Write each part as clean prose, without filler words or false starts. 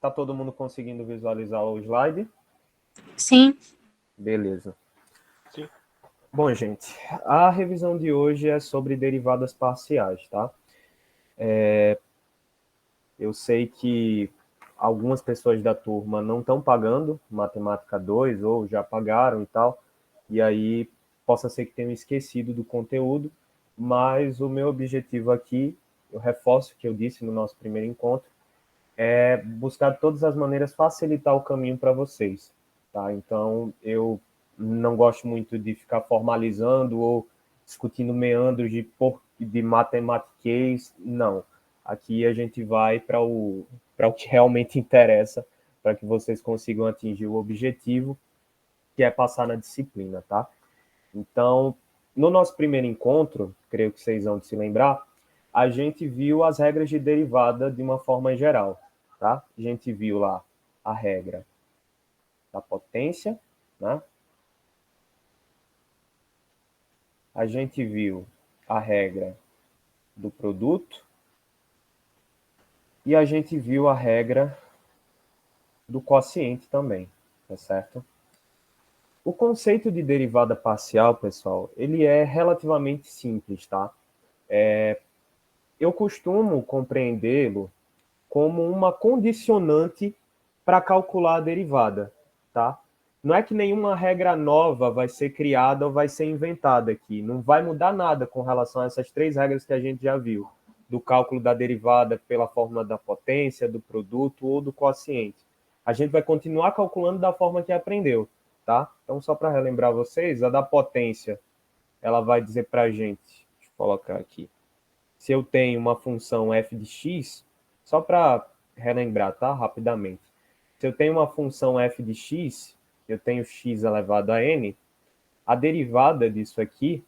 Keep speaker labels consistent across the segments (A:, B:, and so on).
A: Tá todo mundo conseguindo visualizar o slide?
B: Sim.
A: Beleza.
C: Sim.
A: Bom, gente, a revisão de hoje é sobre derivadas parciais, tá? Eu sei que algumas pessoas da turma não estão pagando Matemática 2 ou já pagaram e tal, e aí possa ser que tenham esquecido do conteúdo, mas o meu objetivo aqui, eu reforço o que eu disse no nosso primeiro encontro, é buscar de todas as maneiras facilitar o caminho para vocês, tá? Então, eu não gosto muito de ficar formalizando ou discutindo meandros de matematiquês, não. Aqui a gente vai para o que realmente interessa, para que vocês consigam atingir o objetivo, que é passar na disciplina, tá? Então, no nosso primeiro encontro, creio que vocês vão se lembrar, a gente viu as regras de derivada de uma forma geral, tá? A gente viu lá a regra da potência, né? A gente viu a regra do produto e a gente viu a regra do quociente também, tá certo? O conceito de derivada parcial, pessoal, ele é relativamente simples, tá? Eu costumo compreendê-lo como uma condicionante para calcular a derivada, tá? Não é que nenhuma regra nova vai ser criada ou vai ser inventada aqui. Não vai mudar nada com relação a essas três regras que a gente já viu, do cálculo da derivada pela fórmula da potência, do produto ou do quociente. A gente vai continuar calculando da forma que aprendeu, tá? Então, só para relembrar vocês, a da potência, ela vai dizer para a gente, deixa eu colocar aqui, se eu tenho uma função f de x, só para relembrar, tá? Rapidamente. Se eu tenho uma função f de x, eu tenho x elevado a n, a derivada disso aqui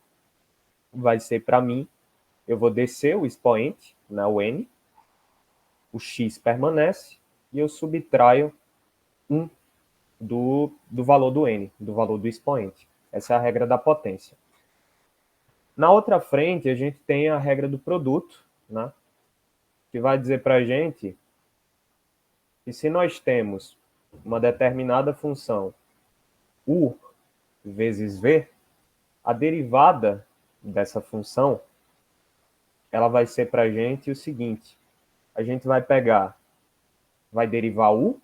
A: vai ser para mim, eu vou descer o expoente, né, o n, o x permanece, e eu subtraio 1 do valor do n, do valor do expoente. Essa é a regra da potência. Na outra frente, a gente tem a regra do produto, né, que vai dizer para a gente que se nós temos uma determinada função u vezes v, a derivada dessa função, ela vai ser para a gente o seguinte, a gente vai pegar, vai derivar u,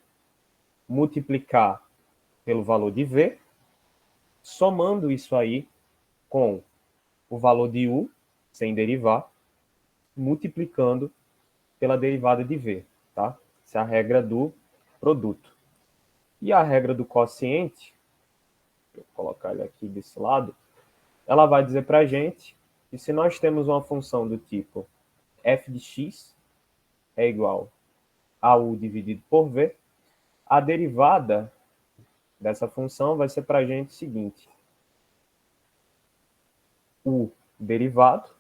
A: multiplicar pelo valor de v, somando isso aí com o valor de u, sem derivar, multiplicando pela derivada de v, tá? Essa é a regra do produto. E a regra do quociente, vou colocar ele aqui desse lado, ela vai dizer para a gente que se nós temos uma função do tipo f de x é igual a u dividido por v, a derivada dessa função vai ser para a gente o seguinte, u derivado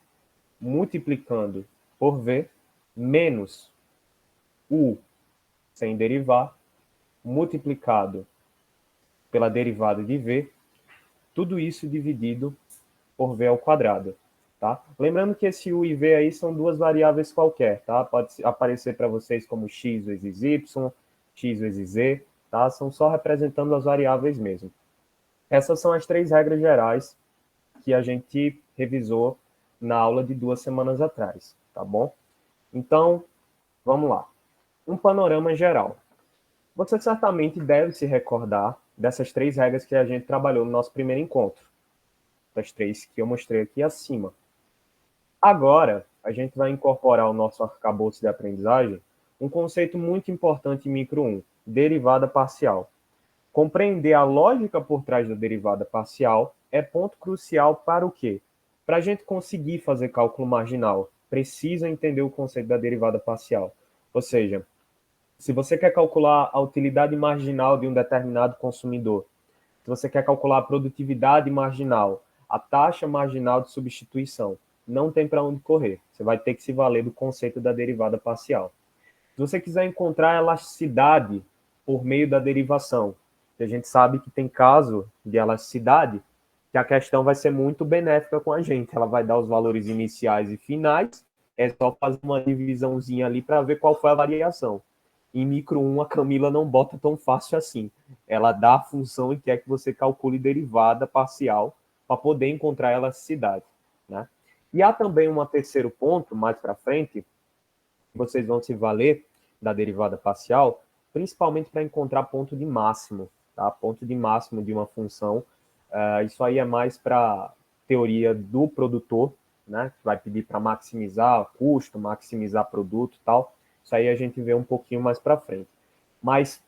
A: multiplicando por v menos u sem derivar multiplicado pela derivada de v, tudo isso dividido por v ao quadrado, tá? Lembrando que esse u e v aí são duas variáveis qualquer, tá? Pode aparecer para vocês como x vezes y, x vezes z, tá? São só representando as variáveis mesmo. Essas são as três regras gerais que a gente revisou na aula de 2 semanas atrás, tá bom? Então, vamos lá. Um panorama geral. Você certamente deve se recordar dessas três regras que a gente trabalhou no nosso primeiro encontro. Das três que eu mostrei aqui acima. Agora, a gente vai incorporar ao nosso arcabouço de aprendizagem um conceito muito importante em micro 1, derivada parcial. Compreender a lógica por trás da derivada parcial é ponto crucial para o quê? Para a gente conseguir fazer cálculo marginal, precisa entender o conceito da derivada parcial. Ou seja, se você quer calcular a utilidade marginal de um determinado consumidor, se você quer calcular a produtividade marginal, a taxa marginal de substituição, não tem para onde correr. Você vai ter que se valer do conceito da derivada parcial. Se você quiser encontrar elasticidade por meio da derivação, a gente sabe que tem caso de elasticidade que a questão vai ser muito benéfica com a gente. Ela vai dar os valores iniciais e finais, é só fazer uma divisãozinha ali para ver qual foi a variação. em micro 1 a Camila não bota tão fácil assim. Ela dá a função e quer que você calcule derivada parcial para poder encontrar a elasticidade, né? E há também um terceiro ponto, mais para frente, vocês vão se valer da derivada parcial, principalmente para encontrar ponto de máximo, tá? Ponto de máximo de uma função. Isso aí é mais para teoria do produtor, né? Que vai pedir para maximizar custo, maximizar produto e tal. Isso aí a gente vê um pouquinho mais para frente. Mas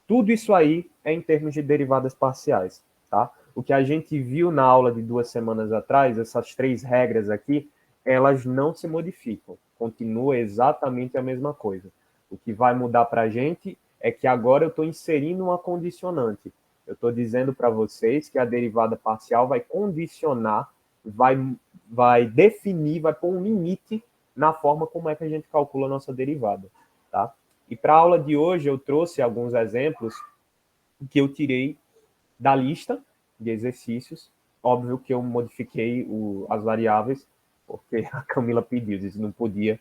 A: tudo isso aí é em termos de derivadas parciais, tá? O que a gente viu na aula de 2 semanas atrás, essas 3 regras aqui, elas não se modificam. Continua exatamente a mesma coisa. O que vai mudar para a gente é que agora eu estou inserindo uma condicionante. Eu estou dizendo para vocês que a derivada parcial vai condicionar, vai definir, vai pôr um limite na forma como é que a gente calcula a nossa derivada, tá? E para a aula de hoje eu trouxe alguns exemplos que eu tirei da lista de exercícios. Óbvio que eu modifiquei as variáveis, porque a Camila pediu, disse que não podia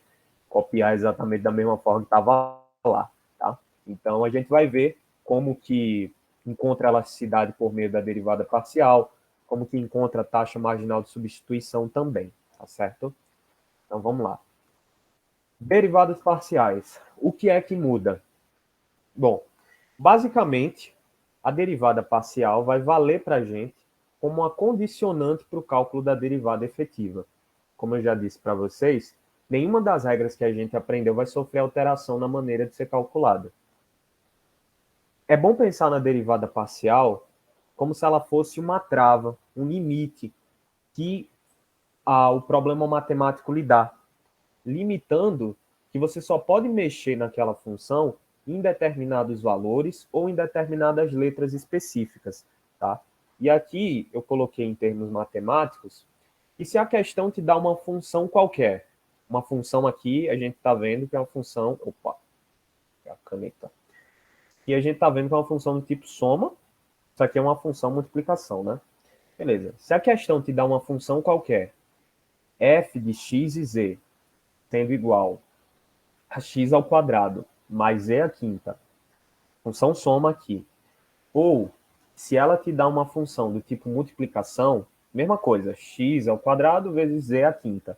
A: copiar exatamente da mesma forma que estava lá, tá? Então a gente vai ver como que encontra a elasticidade por meio da derivada parcial, como que encontra a taxa marginal de substituição também, tá certo? Então vamos lá. Derivadas parciais. O que é que muda? Bom, basicamente, a derivada parcial vai valer para a gente como uma condicionante para o cálculo da derivada efetiva. Como eu já disse para vocês, nenhuma das regras que a gente aprendeu vai sofrer alteração na maneira de ser calculada. É bom pensar na derivada parcial como se ela fosse uma trava, um limite que o problema matemático lhe dá, limitando que você só pode mexer naquela função em determinados valores ou em determinadas letras específicas, tá? E aqui eu coloquei em termos matemáticos, e se a questão te dá uma função qualquer, uma função aqui, a gente está vendo que é uma função, a caneta, e a gente está vendo que é uma função do tipo soma, isso aqui é uma função multiplicação, né? Beleza. Se a questão te dá uma função qualquer, f de x e z, sendo igual a x ao quadrado mais e à quinta, função soma aqui. Ou, se ela te dá uma função do tipo multiplicação, mesma coisa, x ao quadrado vezes z à quinta,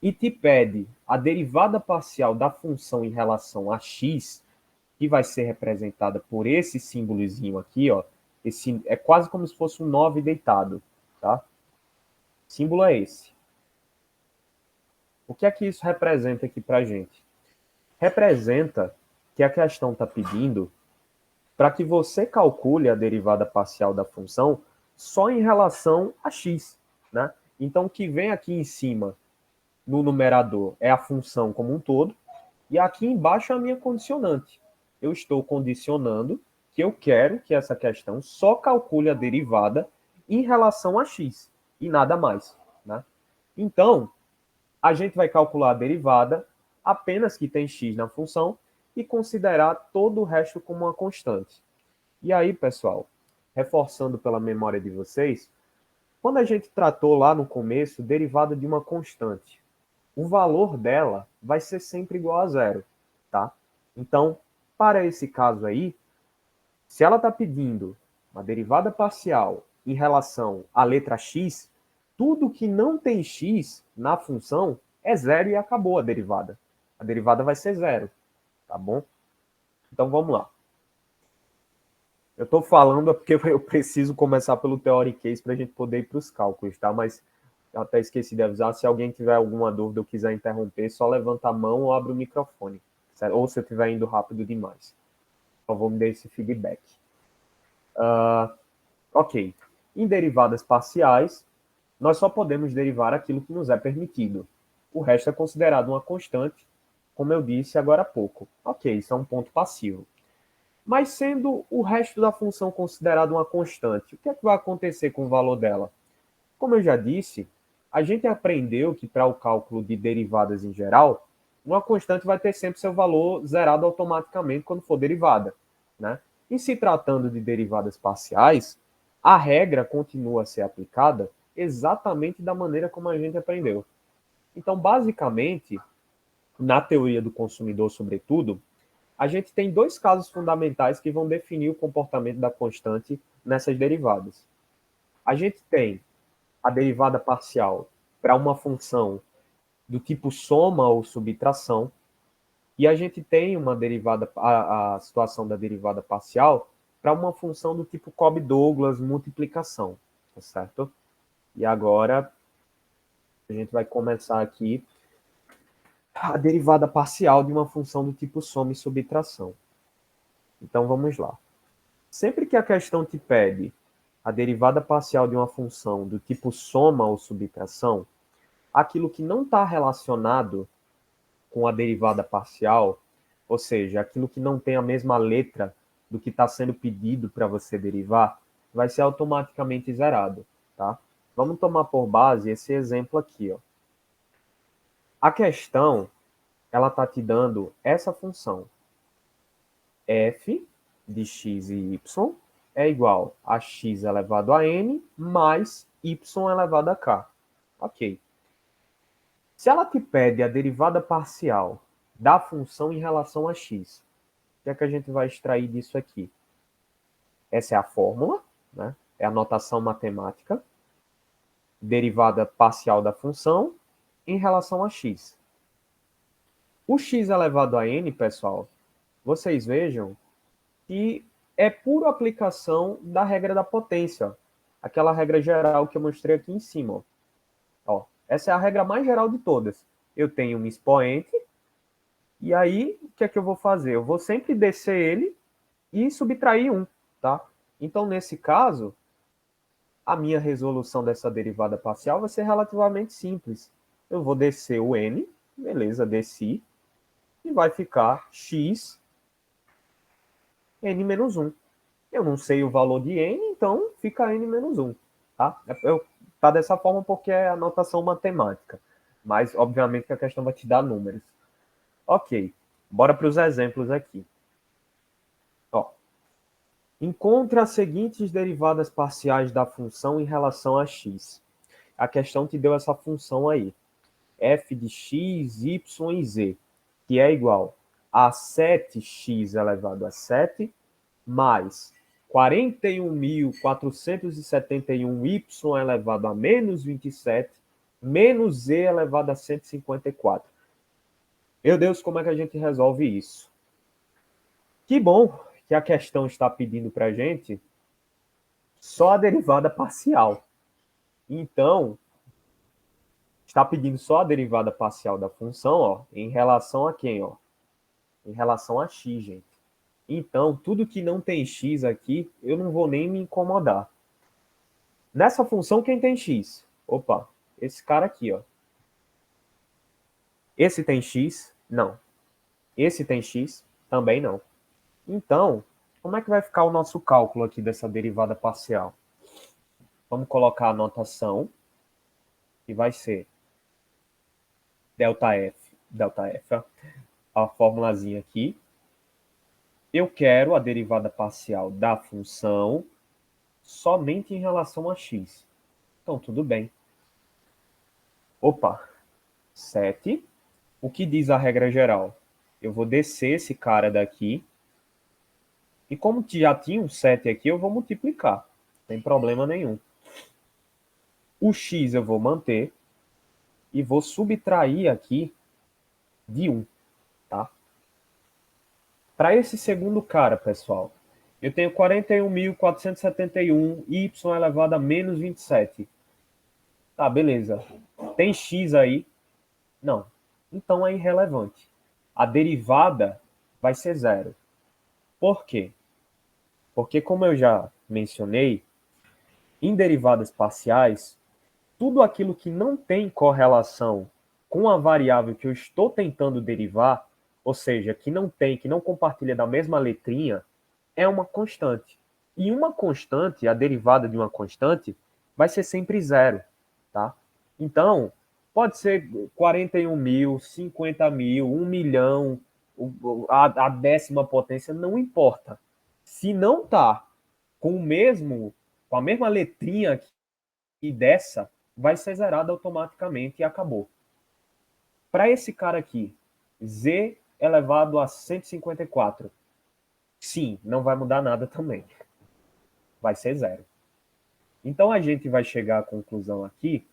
A: e te pede a derivada parcial da função em relação a x, que vai ser representada por esse símbolozinho aqui, ó, esse é quase como se fosse um 9 deitado, tá? O símbolo é esse. O que é que isso representa aqui para a gente? Representa que a questão está pedindo para que você calcule a derivada parcial da função só em relação a x, né? Então, o que vem aqui em cima no numerador é a função como um todo, e aqui embaixo é a minha condicionante. Eu estou condicionando que eu quero que essa questão só calcule a derivada em relação a x, e nada mais, né? Então, a gente vai calcular a derivada apenas que tem x na função e considerar todo o resto como uma constante. E aí, pessoal, reforçando pela memória de vocês, quando a gente tratou lá no começo derivada de uma constante, o valor dela vai ser sempre igual a zero, tá? Então, para esse caso aí, se ela está pedindo uma derivada parcial em relação à letra x, tudo que não tem x na função é zero e acabou a derivada. A derivada vai ser zero, tá bom? Então vamos lá. Eu estou falando porque eu preciso começar pelo theory case para a gente poder ir para os cálculos, tá? Mas eu até esqueci de avisar, se alguém tiver alguma dúvida ou quiser interromper, só levanta a mão ou abre o microfone, certo? Ou se eu estiver indo rápido demais. Então vou me dar esse feedback. Ok. Em derivadas parciais, nós só podemos derivar aquilo que nos é permitido. O resto é considerado uma constante, como eu disse agora há pouco. Ok, isso é um ponto passivo. Mas sendo o resto da função considerado uma constante, o que é que vai acontecer com o valor dela? Como eu já disse, a gente aprendeu que para o cálculo de derivadas em geral, uma constante vai ter sempre seu valor zerado automaticamente quando for derivada, né? E se tratando de derivadas parciais, a regra continua a ser aplicada exatamente da maneira como a gente aprendeu. Então, basicamente, na teoria do consumidor, sobretudo, a gente tem dois casos fundamentais que vão definir o comportamento da constante nessas derivadas. A gente tem a derivada parcial para uma função do tipo soma ou subtração, e a gente tem uma derivada, a situação da derivada parcial para uma função do tipo Cobb-Douglas multiplicação, tá certo? E agora a gente vai começar aqui a derivada parcial de uma função do tipo soma e subtração. Então vamos lá. Sempre que a questão te pede a derivada parcial de uma função do tipo soma ou subtração, aquilo que não está relacionado com a derivada parcial, ou seja, aquilo que não tem a mesma letra do que está sendo pedido para você derivar, vai ser automaticamente zerado, tá? Vamos tomar por base esse exemplo aqui, ó. A questão, ela está te dando essa função, f de x e y é igual a x elevado a n mais y elevado a k. Ok. Se ela te pede a derivada parcial da função em relação a x, o que é que a gente vai extrair disso aqui? Essa é a fórmula, né? É a notação matemática. Derivada parcial da função em relação a x. O x elevado a n, pessoal, vocês vejam que é pura aplicação da regra da potência. Aquela regra geral que eu mostrei aqui em cima. Ó, essa é a regra mais geral de todas. Eu tenho um expoente, e aí o que é que eu vou fazer? Eu vou sempre descer ele e subtrair 1, tá? Então, nesse caso, a minha resolução dessa derivada parcial vai ser relativamente simples. Eu vou descer o n, beleza, desci, e vai ficar x n menos 1. Eu não sei o valor de n, então fica n menos 1. Tá? Tá dessa forma porque é a notação matemática. Mas, obviamente, que a questão vai te dar números. Ok, bora para os exemplos aqui. Ó, encontre as seguintes derivadas parciais da função em relação a x. A questão te deu essa função aí. F de x, y e z, que é igual a 7x elevado a 7 mais 41.471y elevado a menos 27 menos z elevado a 154. Meu Deus, como é que a gente resolve isso? Que bom que a questão está pedindo para a gente só a derivada parcial. Então, está pedindo só a derivada parcial da função, ó, em relação a quem, ó? Em relação a x, gente. Então, tudo que não tem x aqui, eu não vou nem me incomodar. Nessa função, quem tem x? Opa, esse cara aqui, ó. Esse tem x? Não. Esse tem x? Também não. Então, como é que vai ficar o nosso cálculo aqui dessa derivada parcial? Vamos colocar a notação, que vai ser ΔF, ó, a formulazinha aqui. Eu quero a derivada parcial da função somente em relação a x. Então, tudo bem. Opa, 7. O que diz a regra geral? Eu vou descer esse cara daqui. E como já tinha um 7 aqui, eu vou multiplicar. Não tem problema nenhum. O x eu vou manter. E vou subtrair aqui de 1. Tá? Para esse segundo cara, pessoal, eu tenho 41.471 y elevado a menos 27. Tá, beleza. Tem x aí? Não. Então é irrelevante. A derivada vai ser zero. Por quê? Porque, como eu já mencionei, em derivadas parciais, tudo aquilo que não tem correlação com a variável que eu estou tentando derivar, ou seja, que não compartilha da mesma letrinha, é uma constante. E uma constante, a derivada de uma constante, vai ser sempre zero, tá? Então, pode ser 41.000, 50.000, 1.000.000, a décima potência, não importa. Se não está com a mesma letrinha aqui dessa, vai ser zerado automaticamente e acabou. Para esse cara aqui, z elevado a 154. Sim, não vai mudar nada também. Vai ser zero. Então, a gente vai chegar à conclusão aqui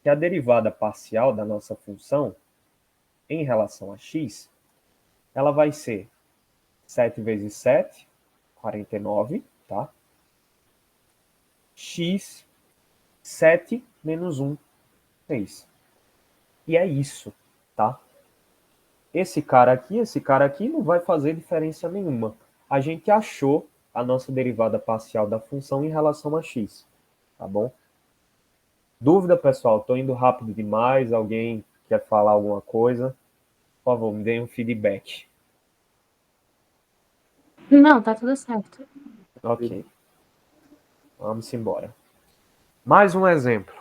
A: que a derivada parcial da nossa função em relação a x, ela vai ser 7 vezes 7, 49, tá? X, 7 menos 1, 6. E é isso, tá? Esse cara aqui não vai fazer diferença nenhuma. A gente achou a nossa derivada parcial da função em relação a x, tá bom? Dúvida, pessoal? Estou indo rápido demais. Alguém quer falar alguma coisa? Por favor, me deem um feedback.
B: Não, tá tudo certo.
A: Ok. Vamos embora. Mais um exemplo.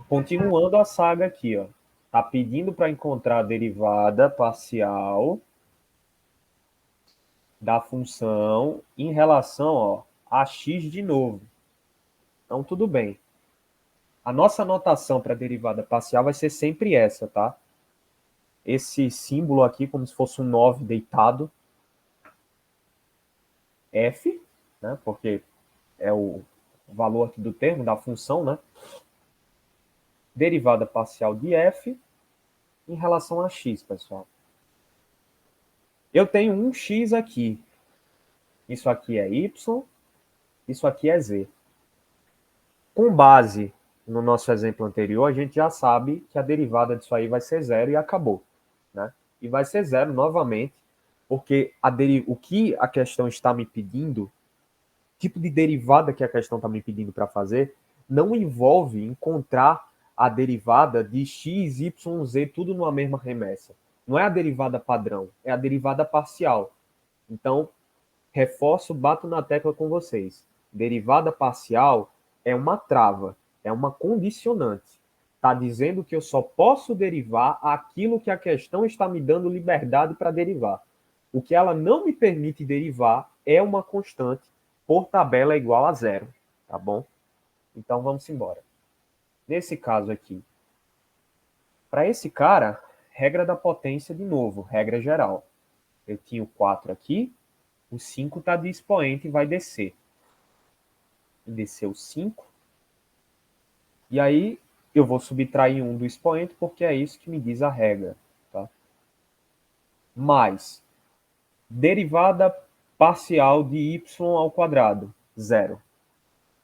A: Continuando a saga aqui, ó. Tá pedindo para encontrar a derivada parcial da função em relação, ó, a x de novo. Então, tudo bem. A nossa notação para a derivada parcial vai ser sempre essa, tá? Esse símbolo aqui, como se fosse um 9 deitado. F, né? Porque é o valor aqui do termo, da função, né? Derivada parcial de f em relação a x, pessoal. Eu tenho um x aqui. Isso aqui é y, isso aqui é z. Com base no nosso exemplo anterior, a gente já sabe que a derivada disso aí vai ser zero e acabou, né? E vai ser zero novamente, porque o que a questão está me pedindo, tipo de derivada que a questão está me pedindo para fazer, não envolve encontrar a derivada de x, y, z, tudo numa mesma remessa. Não é a derivada padrão, é a derivada parcial. Então, reforço, bato na tecla com vocês. Derivada parcial é uma trava, é uma condicionante. Está dizendo que eu só posso derivar aquilo que a questão está me dando liberdade para derivar. O que ela não me permite derivar é uma constante, por tabela é igual a zero, tá bom? Então vamos embora. Nesse caso aqui, para esse cara, regra da potência de novo, regra geral. Eu tinha o 4 aqui, o 5 está de expoente e vai descer. Descer o 5. E aí eu vou subtrair 1 do expoente, porque é isso que me diz a regra. Tá? Mais derivada parcial de y ao quadrado, zero.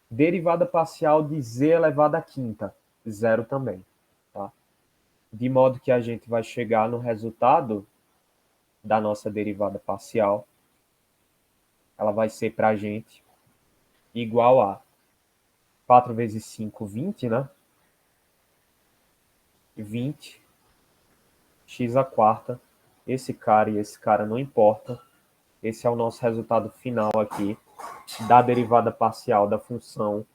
A: Derivada parcial de z elevado à quinta, zero também. Tá? De modo que a gente vai chegar no resultado da nossa derivada parcial. Ela vai ser para a gente igual a 4 vezes 5, 20, né? 20, x à quarta. Esse cara e esse cara não importa. Esse é o nosso resultado final aqui da derivada parcial da função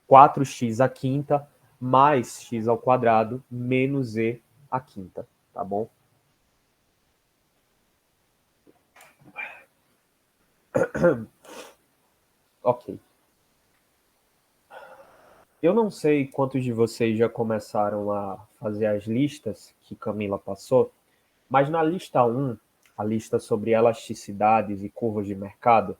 A: 4x à quinta mais x ao quadrado menos e à quinta, tá bom? Ok. Eu não sei quantos de vocês já começaram a fazer as listas que Camila passou, mas na lista 1, a lista sobre elasticidades e curvas de mercado,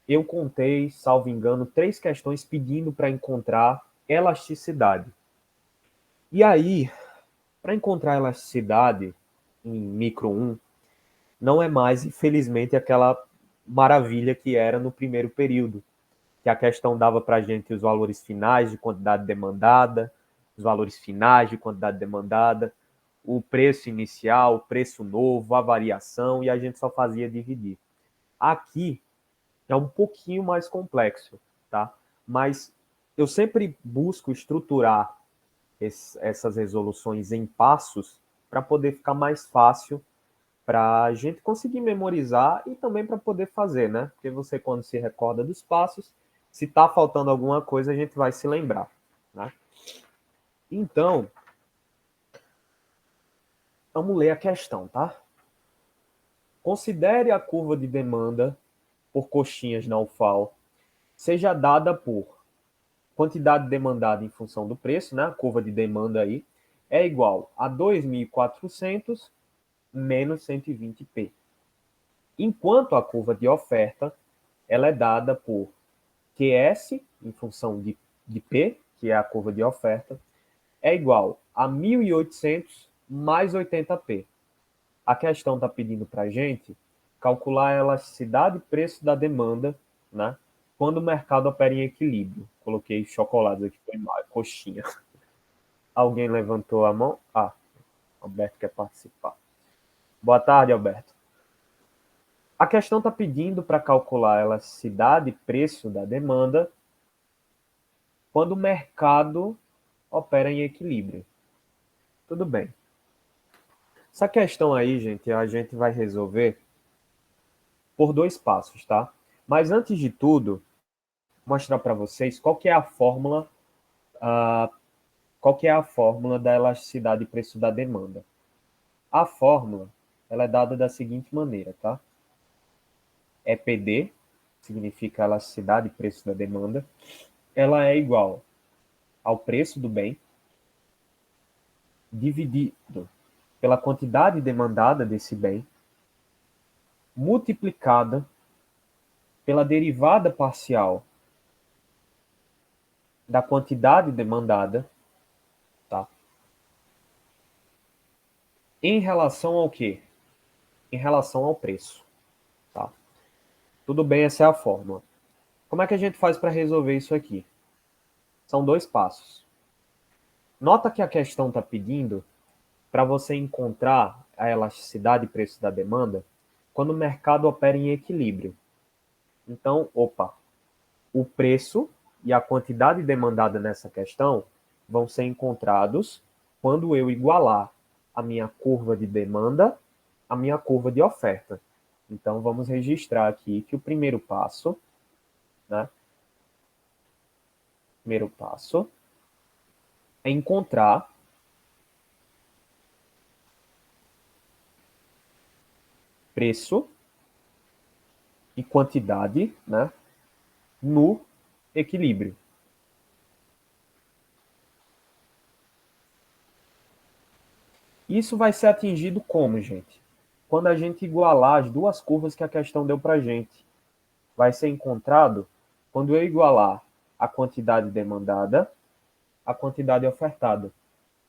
A: eu contei, salvo engano, 3 questões pedindo para encontrar elasticidade. E aí, para encontrar elasticidade em micro 1, não é mais, infelizmente, aquela maravilha que era no primeiro período, que a questão dava para a gente os valores finais de quantidade demandada, os valores finais de quantidade demandada, o preço inicial, o preço novo, a variação, e a gente só fazia dividir. Aqui é um pouquinho mais complexo, tá? Mas eu sempre busco estruturar essas resoluções em passos para poder ficar mais fácil para a gente conseguir memorizar e também para poder fazer, né? Porque você, quando se recorda dos passos, se está faltando alguma coisa, a gente vai se lembrar, né? Então, vamos ler a questão, tá? Considere a curva de demanda por coxinhas na UFAL seja dada por quantidade demandada em função do preço, né? A curva de demanda aí, é igual a 2.400 menos 120p. Enquanto a curva de oferta ela é dada por QS, em função de P, que é a curva de oferta, é igual a 1.800 mais 80p. A questão está pedindo para a gente calcular a elasticidade e preço da demanda, né, quando o mercado opera em equilíbrio. Coloquei chocolates aqui, foi mal, coxinha. Alguém levantou a mão? Ah, Alberto quer participar. Boa tarde, Alberto. A questão está pedindo para calcular a elasticidade e preço da demanda quando o mercado opera em equilíbrio. Tudo bem. Essa questão aí, gente, a gente vai resolver por 2 passos, tá? Mas antes de tudo, mostrar para vocês qual que é a fórmula, da elasticidade e preço da demanda. A fórmula, ela é dada da seguinte maneira, tá? EPD, significa elasticidade e preço da demanda, ela é igual ao preço do bem dividido pela quantidade demandada desse bem, multiplicada pela derivada parcial da quantidade demandada, tá? Em relação ao quê? Em relação ao preço, tá? Tudo bem, essa é a fórmula. Como é que a gente faz para resolver isso aqui? São 2 passos. Nota que a questão está pedindo para você encontrar a elasticidade e preço da demanda quando o mercado opera em equilíbrio. Então, o preço e a quantidade demandada nessa questão vão ser encontrados quando eu igualar a minha curva de demanda à minha curva de oferta. Então, vamos registrar aqui que o primeiro passo, né? Primeiro passo é encontrar preço e quantidade, né, no equilíbrio. Isso vai ser atingido como, gente? Quando a gente igualar as duas curvas que a questão deu para a gente. Vai ser encontrado quando eu igualar a quantidade demandada à quantidade ofertada.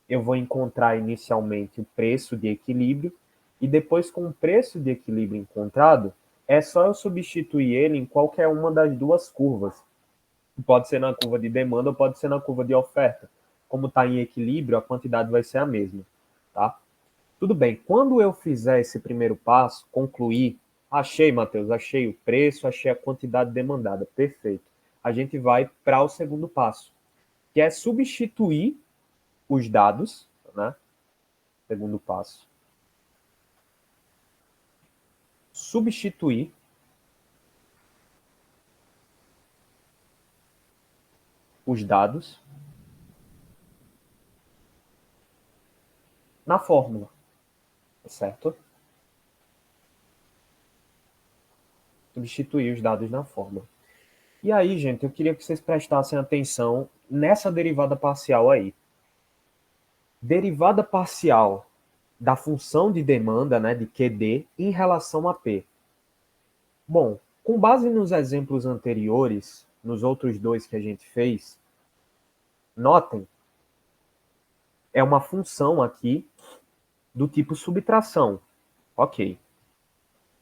A: Eu vou encontrar inicialmente o preço de equilíbrio e depois, com o preço de equilíbrio encontrado, é só eu substituir ele em qualquer uma das duas curvas. Pode ser na curva de demanda ou pode ser na curva de oferta. Como está em equilíbrio, a quantidade vai ser a mesma, tá? Tudo bem, quando eu fizer esse primeiro passo, concluir, achei, Matheus, achei o preço, achei a quantidade demandada, perfeito. A gente vai para o segundo passo, que é substituir os dados, né? Segundo passo. Substituir os dados na fórmula, certo? Substituir os dados na fórmula. E aí, gente, eu queria que vocês prestassem atenção nessa derivada parcial aí. Derivada parcial da função de demanda, né, de QD, em relação a P. Bom, com base nos exemplos anteriores, nos outros 2 que a gente fez, notem, é uma função aqui do tipo subtração. Ok.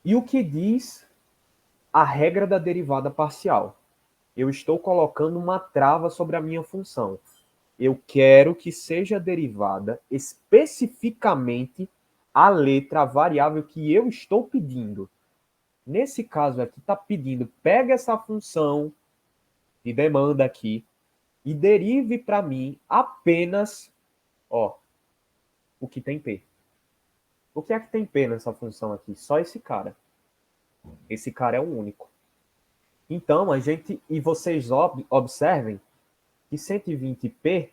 A: E o que diz a regra da derivada parcial? Eu estou colocando uma trava sobre a minha função. Eu quero que seja derivada especificamente a letra, a variável que eu estou pedindo. Nesse caso aqui, está pedindo, pega essa função de demanda aqui e derive para mim apenas o que tem P. O que é que tem P nessa função aqui? Só esse cara. Esse cara é o único. Então, e vocês observem que 120p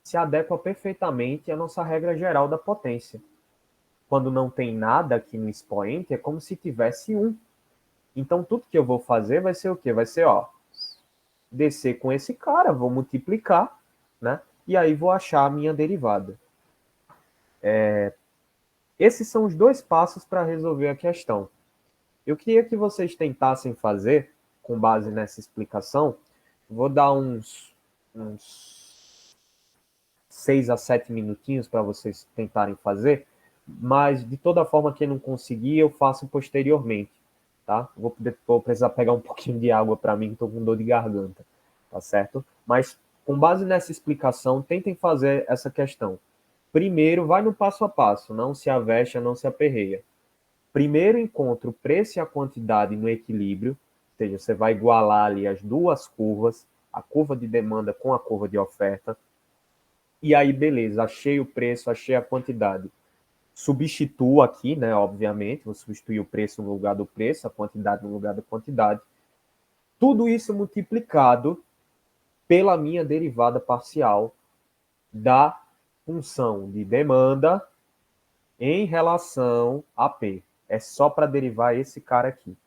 A: se adequa perfeitamente à nossa regra geral da potência. Quando não tem nada aqui no expoente, é como se tivesse 1. Então, tudo que eu vou fazer vai ser o quê? Vai ser, descer com esse cara, vou multiplicar, né? e aí vou achar a minha derivada. Esses são os dois passos para resolver a questão. Eu queria que vocês tentassem fazer, com base nessa explicação, vou dar uns 6 a 7 minutinhos para vocês tentarem fazer, mas de toda forma, quem não conseguir, eu faço posteriormente, tá? Vou precisar pegar um pouquinho de água para mim, que estou com dor de garganta, tá certo? Mas com base nessa explicação, tentem fazer essa questão. Primeiro, vai no passo a passo, não se avexa, não se aperreia. Primeiro encontra o preço e a quantidade no equilíbrio, ou seja, você vai igualar ali as duas curvas, a curva de demanda com a curva de oferta, e aí beleza, achei o preço, achei a quantidade. Substituo aqui, né, obviamente, vou substituir o preço no lugar do preço, a quantidade no lugar da quantidade. Tudo isso multiplicado pela minha derivada parcial da função de demanda em relação a P. É só para derivar esse cara aqui.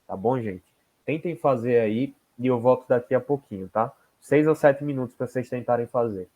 A: Tá bom, gente? Tentem fazer aí e eu volto daqui a pouquinho, tá? 6 ou 7 minutos para vocês tentarem fazer.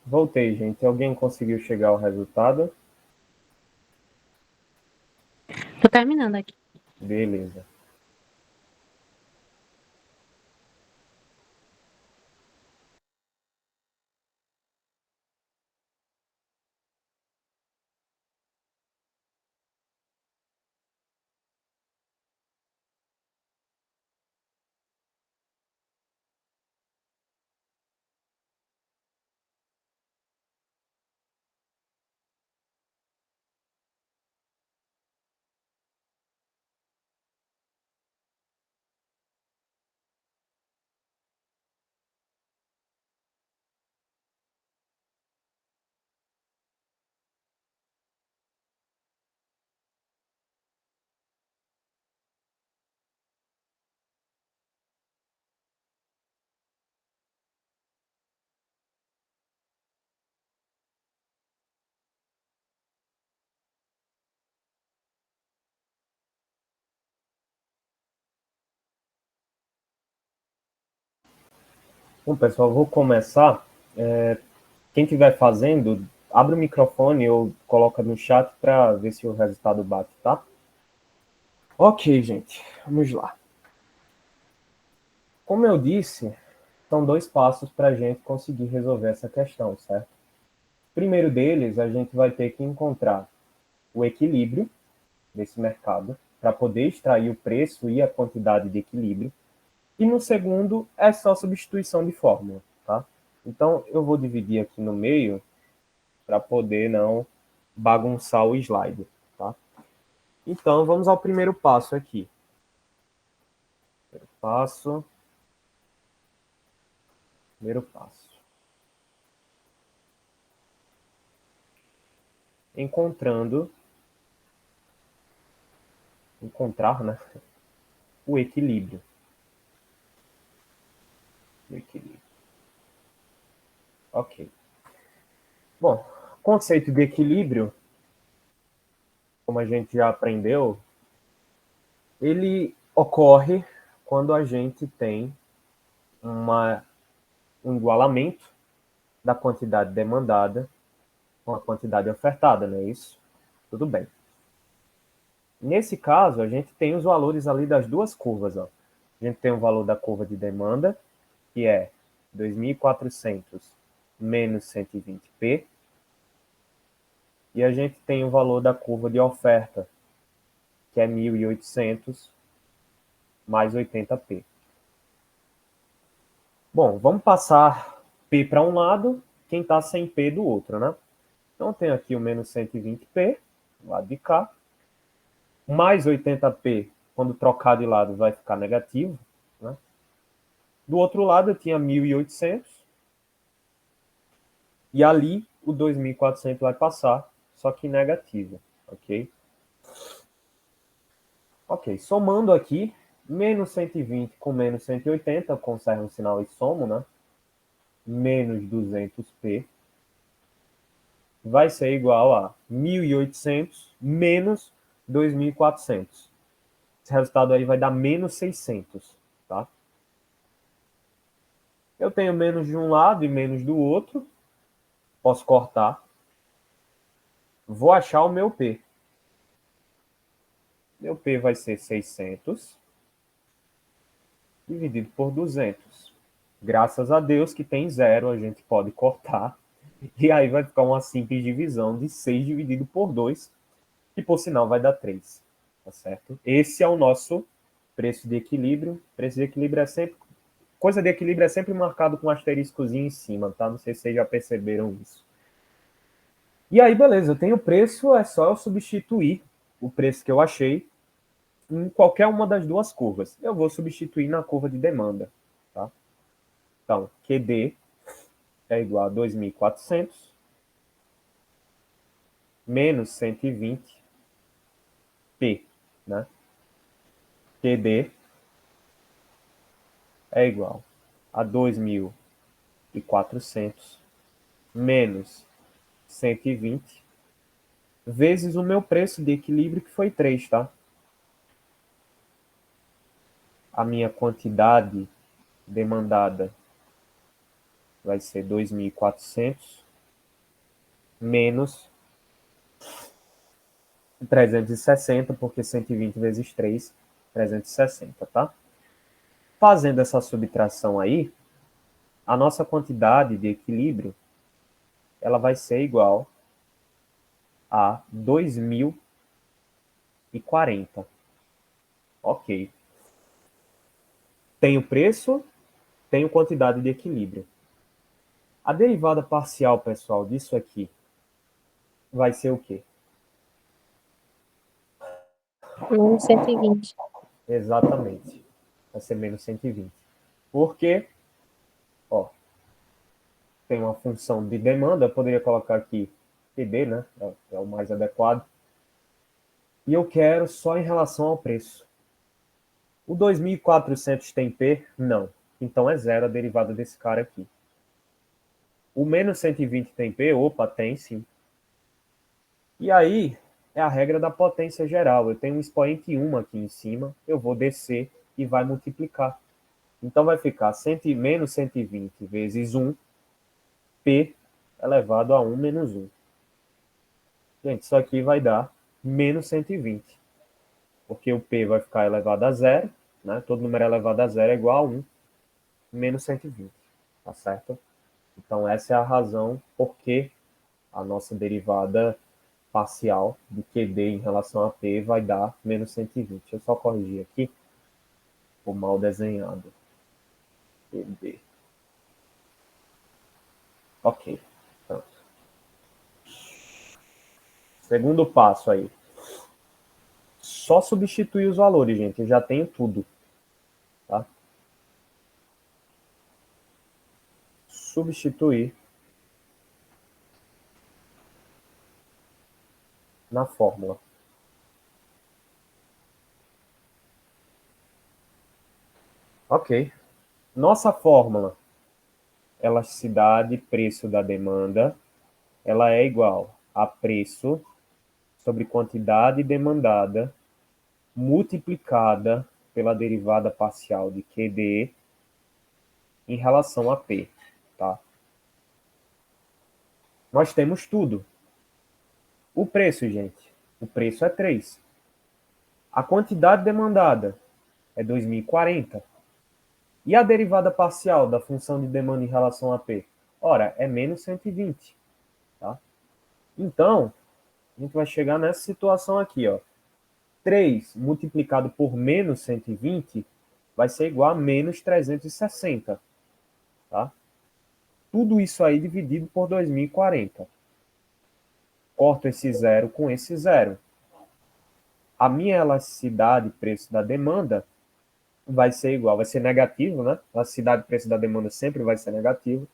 A: Voltei, gente. Alguém conseguiu chegar ao resultado?
B: Tô terminando aqui.
A: Beleza. Bom, pessoal, vou começar. Quem estiver fazendo, abre o microfone ou coloca no chat para ver se o resultado bate, tá? Ok, gente, vamos lá. Como eu disse, são 2 passos para a gente conseguir resolver essa questão, certo? O primeiro deles, a gente vai ter que encontrar o equilíbrio desse mercado para poder extrair o preço e a quantidade de equilíbrio. E no segundo, é só substituição de fórmula, tá? Então, eu vou dividir aqui no meio para poder não bagunçar o slide, tá? Então, vamos ao primeiro passo aqui. Passo. Primeiro passo. Encontrar, né? O equilíbrio. O equilíbrio. Ok. Bom, conceito de equilíbrio, como a gente já aprendeu, ele ocorre quando a gente tem um igualamento da quantidade demandada com a quantidade ofertada, não é isso? Tudo bem. Nesse caso, a gente tem os valores ali das duas curvas. Ó. A gente tem o valor da curva de demanda, que é 2.400 menos 120p, e a gente tem o valor da curva de oferta, que é 1.800 mais 80p. Bom, vamos passar P para um lado, quem está sem P do outro, né? Então, tem aqui o menos 120p, do lado de cá, mais 80p, quando trocar de lado, vai ficar negativo, né? Do outro lado, eu tinha 1.800, e ali o 2.400 vai passar, só que negativo, ok? Ok, somando aqui, menos 120 com menos 180, eu conservo o sinal e somo, né? Menos 200p vai ser igual a 1.800 menos 2.400. Esse resultado aí vai dar menos 600, tá? Eu tenho menos de um lado e menos do outro. Posso cortar. Vou achar o meu P. Meu P vai ser 600 dividido por 200. Graças a Deus que tem zero, a gente pode cortar. E aí vai ficar uma simples divisão de 6 dividido por 2, que por sinal vai dar 3. Tá certo? Esse é o nosso preço de equilíbrio. Preço de equilíbrio é sempre... Coisa de equilíbrio é sempre marcado com um asteriscozinho em cima, tá? Não sei se vocês já perceberam isso. E aí, beleza, eu tenho o preço, é só eu substituir o preço que eu achei em qualquer uma das duas curvas. Eu vou substituir na curva de demanda, tá? Então, QD é igual a 2.400 menos 120P, né? QD é igual a 2.400 menos 120 vezes o meu preço de equilíbrio, que foi 3, tá? A minha quantidade demandada vai ser 2.400 menos 360, porque 120 vezes 3, 360, tá? Fazendo essa subtração aí, a nossa quantidade de equilíbrio, ela vai ser igual a 2040. Ok. Tenho preço, tenho quantidade de equilíbrio. A derivada parcial, pessoal, disso aqui vai ser o quê?
B: Menos 120.
A: Exatamente. Vai ser menos 120. Porque, ó, tem uma função de demanda, eu poderia colocar aqui TD, né? É o mais adequado. E eu quero só em relação ao preço. O 2.400 tem P? Não. Então é zero a derivada desse cara aqui. O menos 120 tem P? Opa, tem sim. E aí é a regra da potência geral. Eu tenho um expoente 1 aqui em cima, eu vou descer e vai multiplicar. Então vai ficar menos 120 vezes 1, P elevado a 1 menos 1. Gente, isso aqui vai dar menos 120. Porque o P vai ficar elevado a zero, né? Todo número elevado a zero é igual a 1 menos 120. Tá certo? Então essa é a razão por que a nossa derivada parcial de QD em relação a P vai dar menos 120. Deixa eu só corrigir aqui. Ficou mal desenhado. QD. Ok. Pronto. Segundo passo aí. Só substituir os valores, gente. Eu já tenho tudo. Tá? Substituir na fórmula. Ok. Nossa fórmula, elasticidade, preço da demanda, ela é igual a preço sobre quantidade demandada multiplicada pela derivada parcial de QD em relação a P. Tá? Nós temos tudo. O preço, gente, o preço é 3. A quantidade demandada é 2040. E a derivada parcial da função de demanda em relação a P? Ora, é menos 120. Tá? Então, a gente vai chegar nessa situação aqui. Ó. 3 multiplicado por menos 120 vai ser igual a menos 360. Tá? Tudo isso aí dividido por 2040. Corto esse zero com esse zero. A minha elasticidade, preço da demanda, vai ser igual, vai ser negativo, né? A elasticidade, preço da demanda sempre vai ser negativo.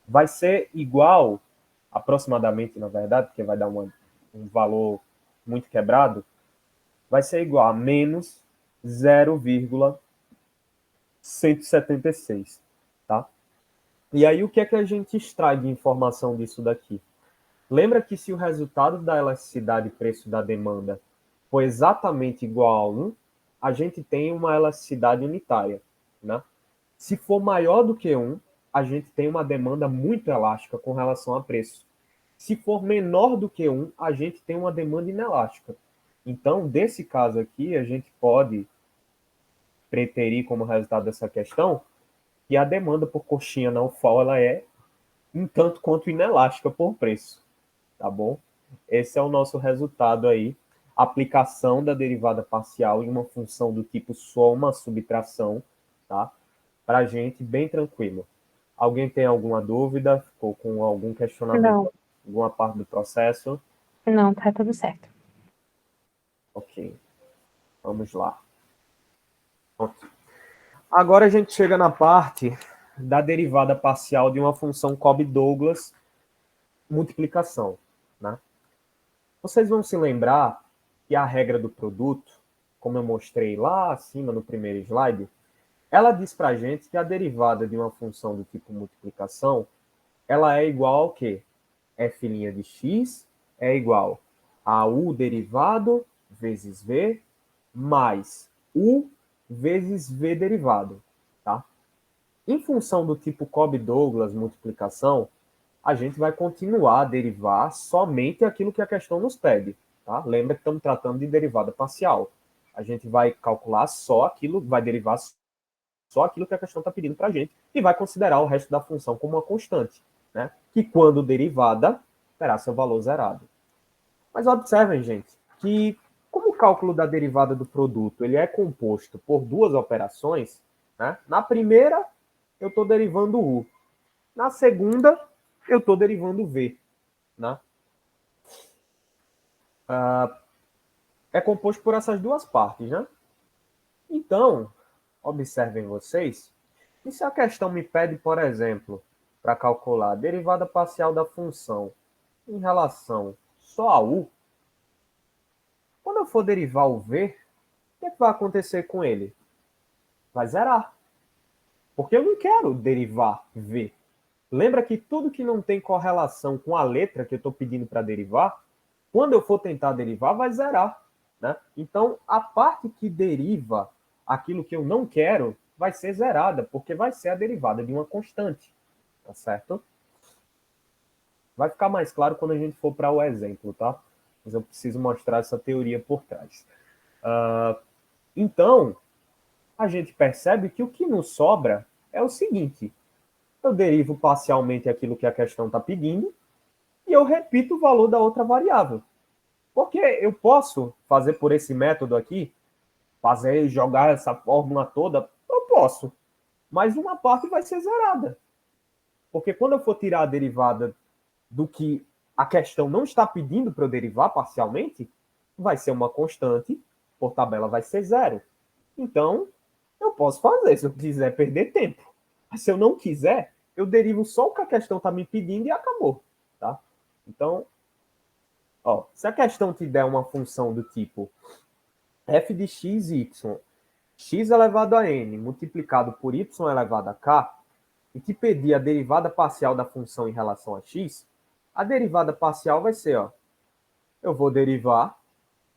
A: Vai ser igual, aproximadamente, na verdade, porque vai dar um valor muito quebrado, vai ser igual a menos 0,176, tá? E aí, o que é que a gente extrai de informação disso daqui? Lembra que se o resultado da elasticidade e preço da demanda for exatamente igual a 1, a gente tem uma elasticidade unitária, né? Se for maior do que 1, a gente tem uma demanda muito elástica com relação a preço. Se for menor do que 1, a gente tem uma demanda inelástica. Então, desse caso aqui, a gente pode preterir como resultado dessa questão que a demanda por coxinha não fall ela é um tanto quanto inelástica por preço, tá bom? Esse é o nosso resultado aí, aplicação da derivada parcial em uma função do tipo soma, subtração, tá? Pra gente, bem tranquilo. Alguém tem alguma dúvida? Ficou com algum questionamento?
B: Não,
A: Alguma parte do processo?
B: não, tá tudo certo.
A: Ok, vamos lá. Pronto. Agora a gente chega na parte da derivada parcial de uma função Cobb-Douglas multiplicação, né? Vocês vão se lembrar que a regra do produto, como eu mostrei lá acima no primeiro slide, ela diz para a gente que a derivada de uma função do tipo multiplicação, ela é igual ao quê? F' de x é igual a u derivado vezes v mais u vezes v derivado. Tá? Em função do tipo Cobb-Douglas multiplicação, a gente vai continuar a derivar somente aquilo que a questão nos pede. Tá? Lembra que estamos tratando de derivada parcial. A gente vai calcular só aquilo, vai derivar só aquilo que a questão está pedindo para a gente e vai considerar o resto da função como uma constante, né? Que quando derivada, terá seu valor zerado. Mas observem, gente, que como o cálculo da derivada do produto ele é composto por duas operações, né? Na primeira, eu estou derivando u. Na segunda, eu estou derivando v. Né? É composto por essas duas partes. Né? Então, observem vocês, e se a questão me pede, por exemplo, para calcular a derivada parcial da função em relação só a u, quando eu for derivar o v, o que vai acontecer com ele? Vai zerar. Porque eu não quero derivar v. Lembra que tudo que não tem correlação com a letra que eu estou pedindo para derivar, quando eu for tentar derivar, vai zerar. Né? Então, a parte que deriva aquilo que eu não quero vai ser zerada, porque vai ser a derivada de uma constante. Tá certo? Vai ficar mais claro quando a gente for para o exemplo, tá? Mas eu preciso mostrar essa teoria por trás. Então, a gente percebe que o que nos sobra é o seguinte: eu derivo parcialmente aquilo que a questão está pedindo e eu repito o valor da outra variável. Porque eu posso fazer por esse método aqui, fazer jogar essa fórmula toda, eu posso. Mas uma parte vai ser zerada. Porque quando eu for tirar a derivada do que a questão não está pedindo para eu derivar parcialmente, vai ser uma constante, por tabela vai ser zero. Então, eu posso fazer se eu quiser perder tempo. Mas se eu não quiser, eu derivo só o que a questão está me pedindo e acabou. Tá? Então, ó, se a questão te der uma função do tipo f de x e y, x elevado a n multiplicado por y elevado a k, e te pedir a derivada parcial da função em relação a x, a derivada parcial vai ser, ó, eu vou derivar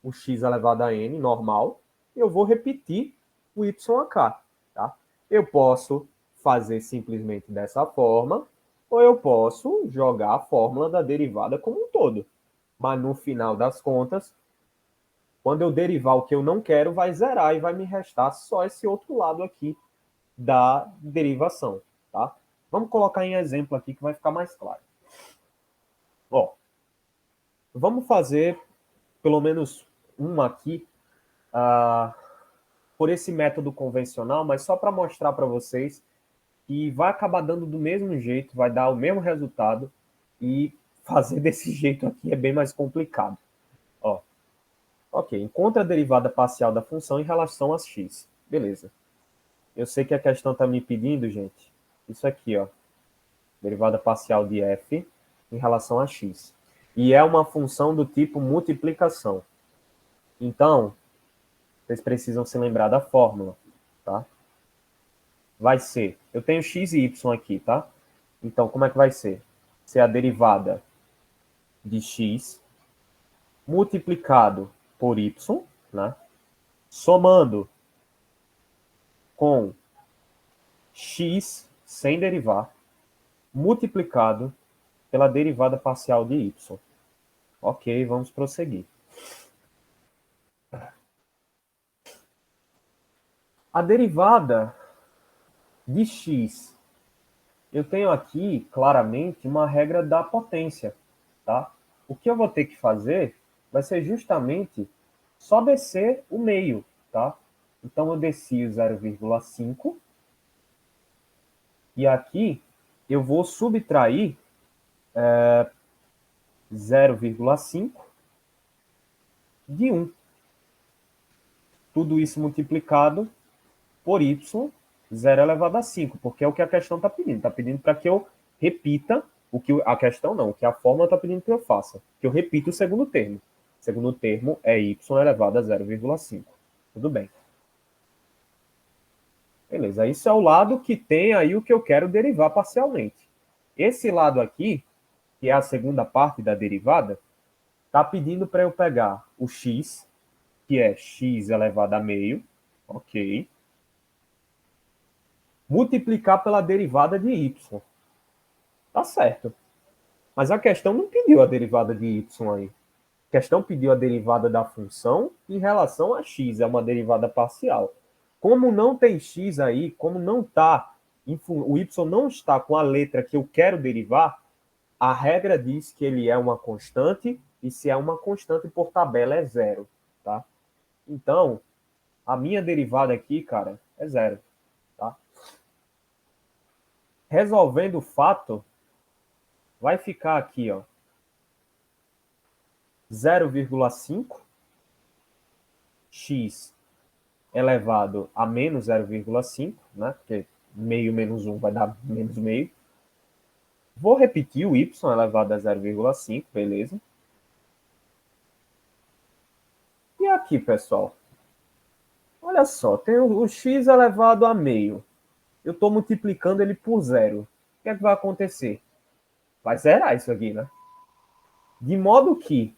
A: o x elevado a n normal, e eu vou repetir o y a k. Tá? Eu posso fazer simplesmente dessa forma, ou eu posso jogar a fórmula da derivada como um todo. Mas no final das contas, quando eu derivar o que eu não quero, vai zerar e vai me restar só esse outro lado aqui da derivação. Tá? Vamos colocar em exemplo aqui que vai ficar mais claro. Ó, vamos fazer pelo menos uma aqui por esse método convencional, mas só para mostrar para vocês que vai acabar dando do mesmo jeito, vai dar o mesmo resultado e fazer desse jeito aqui é bem mais complicado. Ó, ok, encontra a derivada parcial da função em relação a x. Beleza. Eu sei que a questão está me pedindo, gente, isso aqui, ó, derivada parcial de f em relação a x. E é uma função do tipo multiplicação. Então, vocês precisam se lembrar da fórmula, tá? Vai ser, eu tenho x e y aqui, tá? Então, como é que vai ser? Ser a derivada de x multiplicado por y, né? Somando com x sem derivar, multiplicado pela derivada parcial de y. Ok, vamos prosseguir. A derivada de x, eu tenho aqui claramente uma regra da potência, tá? O que eu vou ter que fazer vai ser justamente só descer o meio, tá? Então eu desci o 0,5 e aqui eu vou subtrair 0,5 de 1. Tudo isso multiplicado por y, 0 elevado a 5, porque é o que a questão está pedindo. Está pedindo para que eu repita o que a questão não, o que a fórmula está pedindo que eu faça. Que eu repita o segundo termo. O segundo termo é y elevado a 0,5. Tudo bem. Beleza, isso é o lado que tem aí o que eu quero derivar parcialmente. Esse lado aqui, que é a segunda parte da derivada, está pedindo para eu pegar o x, que é x elevado a meio, ok, multiplicar pela derivada de y. Tá certo. Mas a questão não pediu a derivada de y aí. A questão pediu a derivada da função em relação a x, é uma derivada parcial. Como não tem x aí, como não está, o y não está com a letra que eu quero derivar, a regra diz que ele é uma constante, e se é uma constante por tabela é zero, tá? Então, a minha derivada aqui, cara, é zero, tá? Resolvendo o fato, vai ficar aqui, ó, 0,5 x elevado a menos 0,5, né? Porque meio menos 1 vai dar menos meio. Vou repetir o y elevado a 0,5, beleza? E aqui, pessoal, olha só, tem o x elevado a meio. Eu estou multiplicando ele por zero. O que é que vai acontecer? Vai zerar isso aqui, né? De modo que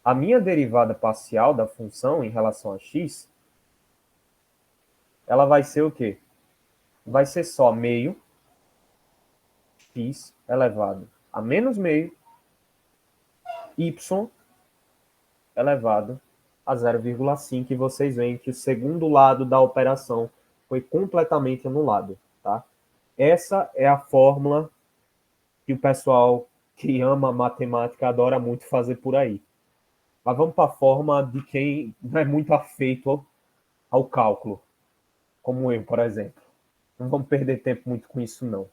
A: a minha derivada parcial da função em relação a x, ela vai ser o quê? Vai ser só meio x elevado a menos meio y elevado a 0,5, e vocês veem que o segundo lado da operação foi completamente anulado, tá? Essa é a fórmula que o pessoal que ama matemática adora muito fazer por aí. Mas vamos para a forma de quem não é muito afeito ao cálculo, como eu, por exemplo. Não vamos perder tempo muito com isso, não.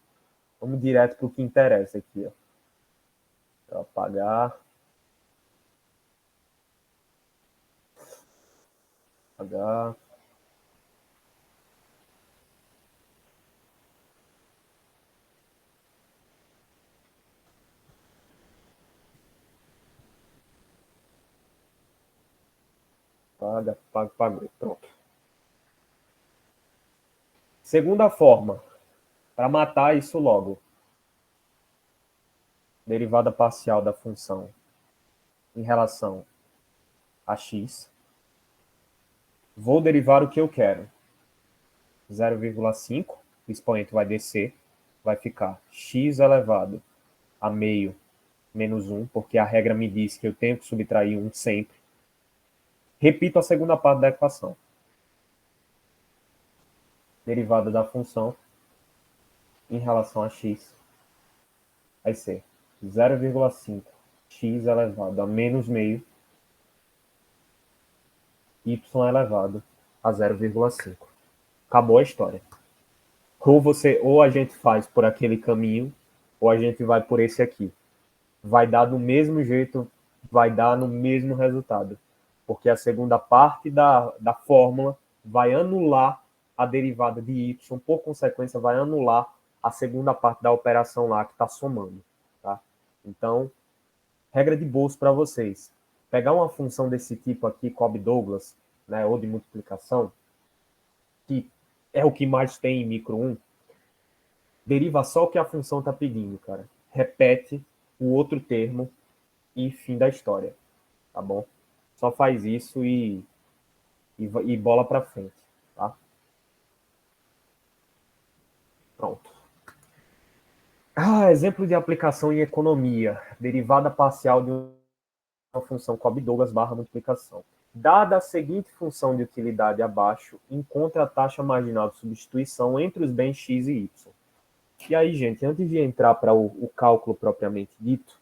A: Vamos direto para o que interessa aqui, ó. Vou apagar. Apagar. Apaga, apaga, apagou. Pronto. Segunda forma, para matar isso logo. Derivada parcial da função em relação a x. Vou derivar o que eu quero. 0,5, o expoente vai descer, vai ficar x elevado a meio menos 1, porque a regra me diz que eu tenho que subtrair 1 sempre. Repito a segunda parte da equação. Derivada da função em relação a x vai ser 0,5 x elevado a menos meio y elevado a 0,5. Acabou a história. Ou a gente faz por aquele caminho, ou a gente vai por esse aqui. Vai dar do mesmo jeito, vai dar no mesmo resultado. Porque a segunda parte da fórmula vai anular a derivada de y, por consequência, vai anular a segunda parte da operação lá que está somando. Tá? Então, regra de bolso para vocês. Pegar uma função desse tipo aqui, Cobb-Douglas, né, ou de multiplicação, que é o que mais tem em micro 1, deriva só o que a função está pedindo, cara. Repete o outro termo e fim da história, tá bom? Só faz isso e bola para frente, tá? Pronto. Exemplo de aplicação em economia. Derivada parcial de uma função Cobb-Douglas barra multiplicação. Dada a seguinte função de utilidade abaixo, encontre a taxa marginal de substituição entre os bens x e y. E aí, gente, antes de entrar para o cálculo propriamente dito,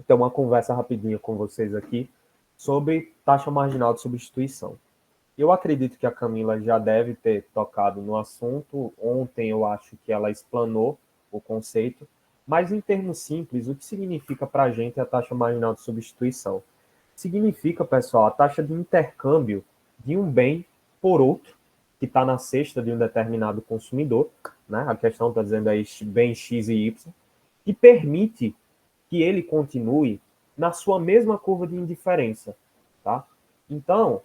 A: ter uma conversa rapidinha com vocês aqui sobre taxa marginal de substituição. Eu acredito que a Camila já deve ter tocado no assunto. Ontem eu acho que ela explanou o conceito, mas em termos simples, o que significa para a gente a taxa marginal de substituição? Significa, pessoal, a taxa de intercâmbio de um bem por outro, que está na cesta de um determinado consumidor, né? A questão está dizendo aí bem X e Y, que permite que ele continue na sua mesma curva de indiferença, tá? Então,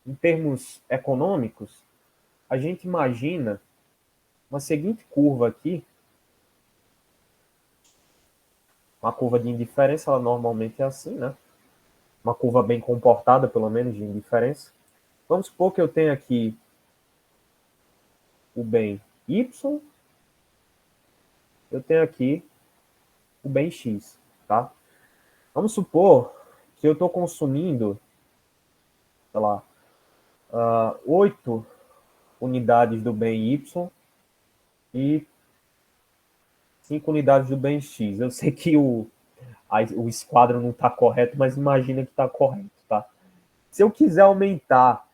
A: em termos econômicos, a gente imagina uma seguinte curva aqui, uma curva de indiferença, ela normalmente é assim, né? Uma curva bem comportada, pelo menos, de indiferença. Vamos supor que eu tenho aqui o bem Y, eu tenho aqui o bem X. tá? Vamos supor que eu estou consumindo, sei lá, 8 unidades do bem Y e 5 unidades do bem X. Eu sei que o esquadro não está correto, mas imagina que está correto, tá? Se eu quiser aumentar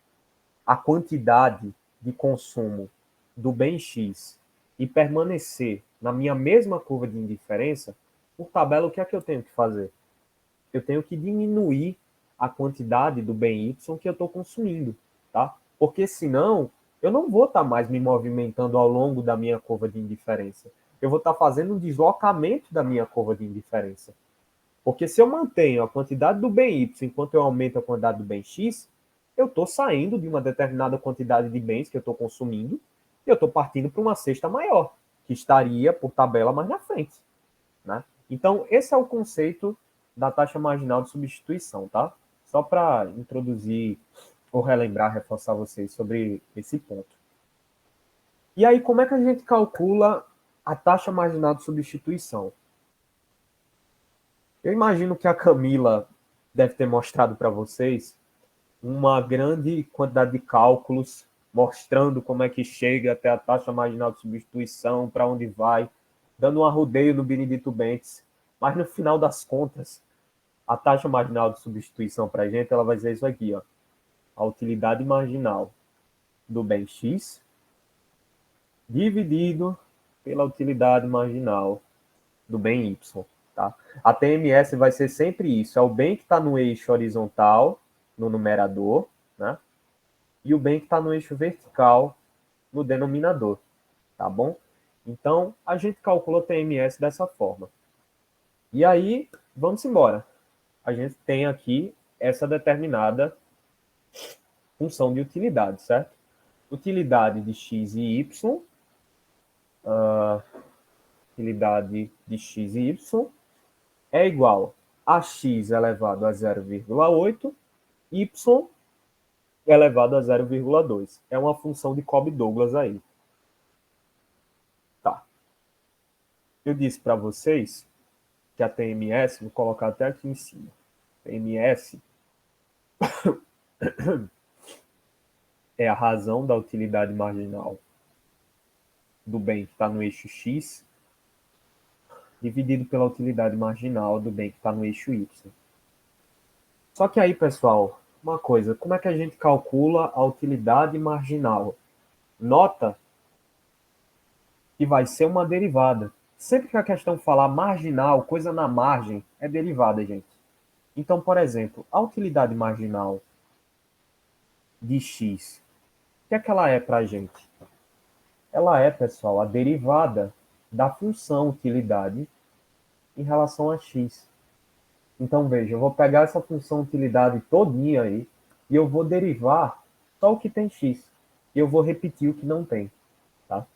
A: a quantidade de consumo do bem X e permanecer na minha mesma curva de indiferença, por tabela, o que é que eu tenho que fazer? Eu tenho que diminuir a quantidade do bem Y que eu estou consumindo, tá? Porque senão eu não vou estar mais me movimentando ao longo da minha curva de indiferença. Eu vou estar fazendo um deslocamento da minha curva de indiferença. Porque se eu mantenho a quantidade do bem Y enquanto eu aumento a quantidade do bem X, eu estou saindo de uma determinada quantidade de bens que eu estou consumindo e eu estou partindo para uma cesta maior, que estaria, por tabela, mais na frente. Né? Então, esse é o conceito da taxa marginal de substituição, tá? Só para introduzir ou relembrar, reforçar vocês sobre esse ponto. E aí, como é que a gente calcula a taxa marginal de substituição? Eu imagino que a Camila deve ter mostrado para vocês uma grande quantidade de cálculos mostrando como é que chega até a taxa marginal de substituição, para onde vai, dando um arrodeio no Benedito Bentes. Mas no final das contas, a taxa marginal de substituição para a gente, ela vai dizer isso aqui, ó. A utilidade marginal do bem X dividido pela utilidade marginal do bem Y. Tá? A TMS vai ser sempre isso, é o bem que está no eixo horizontal, no numerador, né? E o bem que está no eixo vertical, no denominador, tá bom? Então, a gente calcula o TMS dessa forma. E aí, vamos embora. A gente tem aqui essa determinada função de utilidade, certo? Utilidade de x e y, utilidade de x e y é igual a x elevado a 0,8, y elevado a 0,2. É uma função de Cobb-Douglas aí. Tá. Eu disse para vocês que a TMS, vou colocar até aqui em cima, TMS é a razão da utilidade marginal do bem que está no eixo x, dividido pela utilidade marginal do bem que está no eixo y. Só que aí, pessoal, uma coisa, como é que a gente calcula a utilidade marginal? Nota que vai ser uma derivada. Sempre que a questão falar marginal, coisa na margem, é derivada, gente. Então, por exemplo, a utilidade marginal de x, o que é que ela é para a gente? Ela é, pessoal, a derivada da função utilidade em relação a x. Então, veja, eu vou pegar essa função utilidade todinha aí e eu vou derivar só o que tem x. E eu vou repetir o que não tem. Tá?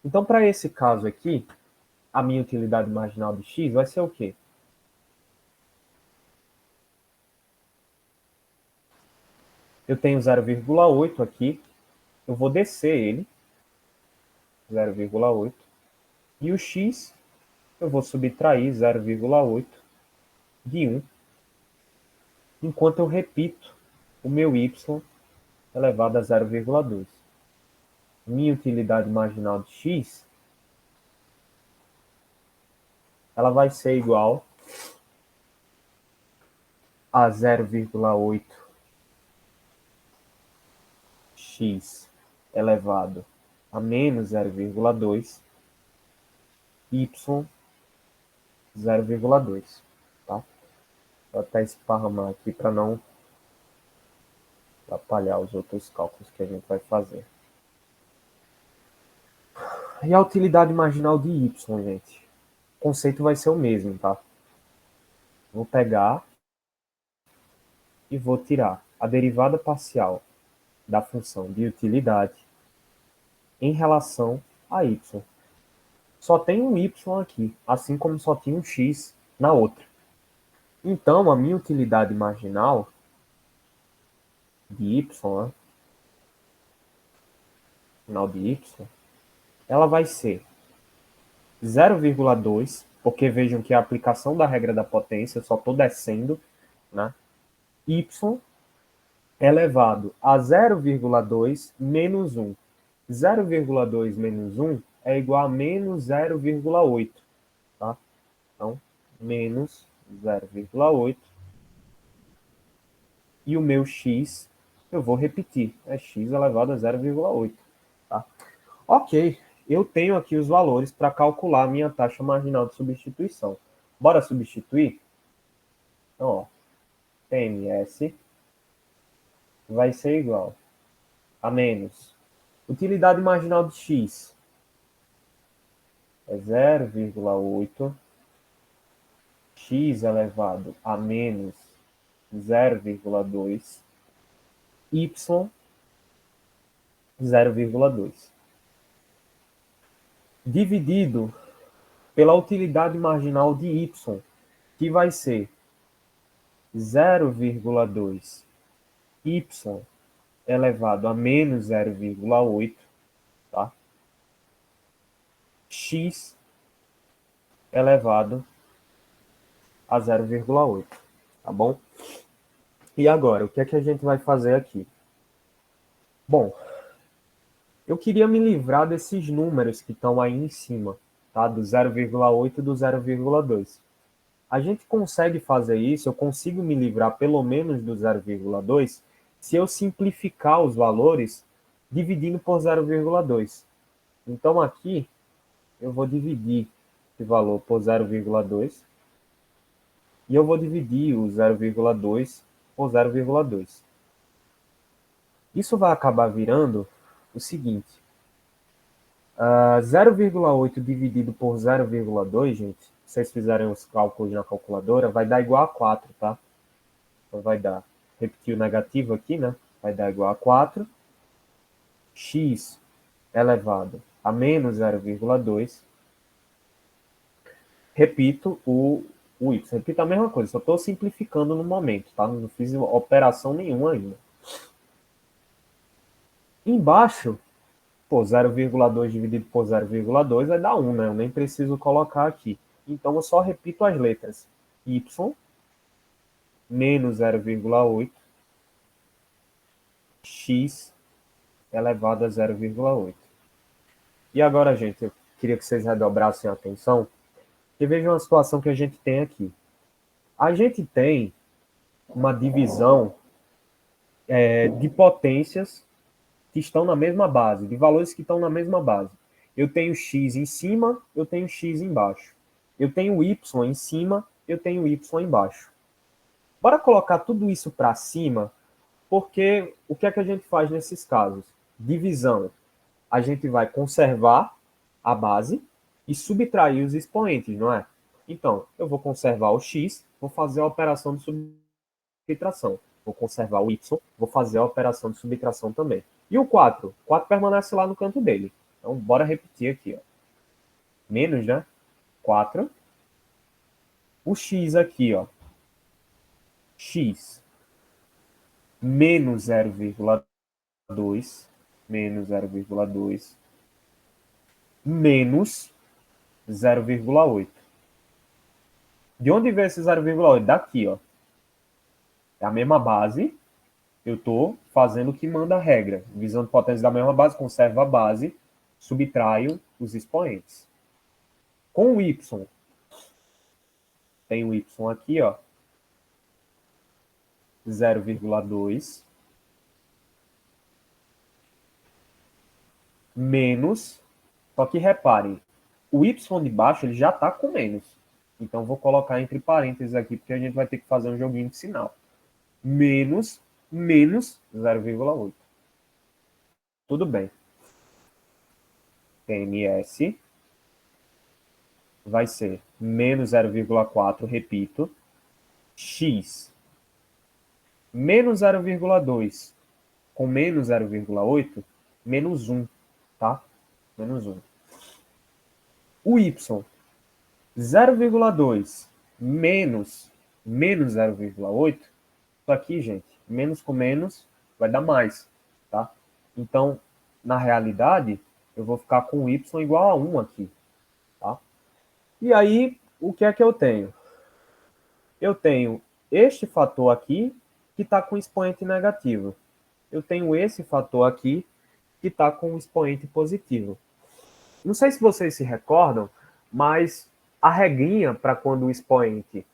A: Então, para esse caso aqui, a minha utilidade marginal de x vai ser o quê? Eu tenho 0,8 aqui, eu vou descer ele, 0,8, e o x eu vou subtrair 0,8 de 1, enquanto eu repito o meu y elevado a 0,2. Minha utilidade marginal de x, ela vai ser igual a 0,8 x elevado a menos 0,2 y 0,2. Tá? Vou até esparramar aqui para não atrapalhar os outros cálculos que a gente vai fazer. E a utilidade marginal de y, gente? O conceito vai ser o mesmo, tá? Vou pegar e vou tirar a derivada parcial da função de utilidade em relação a y. Só tem um y aqui, assim como só tinha um x na outra. Então, a minha utilidade marginal de y, final de y, ela vai ser 0,2 porque vejam que a aplicação da regra da potência, eu só estou descendo, né? Y elevado a 0,2 menos 1. 0,2 menos 1 é igual a menos 0,8, tá? Então, menos 0,8. E o meu x, eu vou repetir, é x elevado a 0,8, tá? Ok, eu tenho aqui os valores para calcular a minha taxa marginal de substituição. Bora substituir? Então, ó, TMS vai ser igual a menos utilidade marginal de x é 0,8, x elevado a menos 0,2, y 0,2. Dividido pela utilidade marginal de y, que vai ser 0,2 y elevado a menos 0,8, tá? X elevado a 0,8, tá bom? E agora, o que é que a gente vai fazer aqui? Bom, eu queria me livrar desses números que estão aí em cima, tá? Do 0,8 e do 0,2. A gente consegue fazer isso, eu consigo me livrar pelo menos do 0,2 se eu simplificar os valores dividindo por 0,2. Então aqui eu vou dividir esse valor por 0,2 e eu vou dividir o 0,2 por 0,2. Isso vai acabar virando o seguinte: 0,8 dividido por 0,2, gente, se vocês fizerem os cálculos na calculadora, vai dar igual a 4, tá? Então vai dar, repetir o negativo aqui, né? Vai dar igual a 4, x elevado a menos 0,2, repito o y, repito a mesma coisa, só estou simplificando no momento, tá? Não fiz operação nenhuma ainda. Embaixo, pô, 0,2 dividido por 0,2 vai dar 1, né? Eu nem preciso colocar aqui. Então, eu só repito as letras. Y menos 0,8, x elevado a 0,8. E agora, gente, eu queria que vocês redobrassem a atenção e vejam a situação que a gente tem aqui. A gente tem uma divisão de potências que estão na mesma base, de valores que estão na mesma base. Eu tenho x em cima, eu tenho x embaixo. Eu tenho y em cima, eu tenho y embaixo. Bora colocar tudo isso para cima, porque o que é que a gente faz nesses casos? Divisão. A gente vai conservar a base e subtrair os expoentes, não é? Então, eu vou conservar o x, vou fazer a operação de subtração. Vou conservar o y, vou fazer a operação de subtração também. E o 4? O 4 permanece lá no canto dele. Então, bora repetir aqui, ó. Menos, né? 4. O x aqui, ó. X menos 0,2, menos 0,2, menos 0,8. De onde vem esse 0,8? Daqui, ó. É a mesma base. Eu estou fazendo o que manda a regra. Divisão de potência da mesma base, conservo a base, subtraio os expoentes. Com o y, tem o y aqui, ó, 0,2 menos, só que reparem, o y de baixo ele já está com menos. Então vou colocar entre parênteses aqui, porque a gente vai ter que fazer um joguinho de sinal. Menos 0,8. Tudo bem. TMS vai ser menos 0,4, repito, x menos 0,2 com menos 0,8, menos 1, tá? Menos 1. O y, 0,2 menos 0,8, isso aqui, gente, menos com menos vai dar mais, tá? Então, na realidade, eu vou ficar com y igual a 1 aqui, tá? E aí, o que é que eu tenho? Eu tenho este fator aqui, que está com expoente negativo. Eu tenho esse fator aqui, que está com expoente positivo. Não sei se vocês se recordam, mas a regrinha para quando o expoente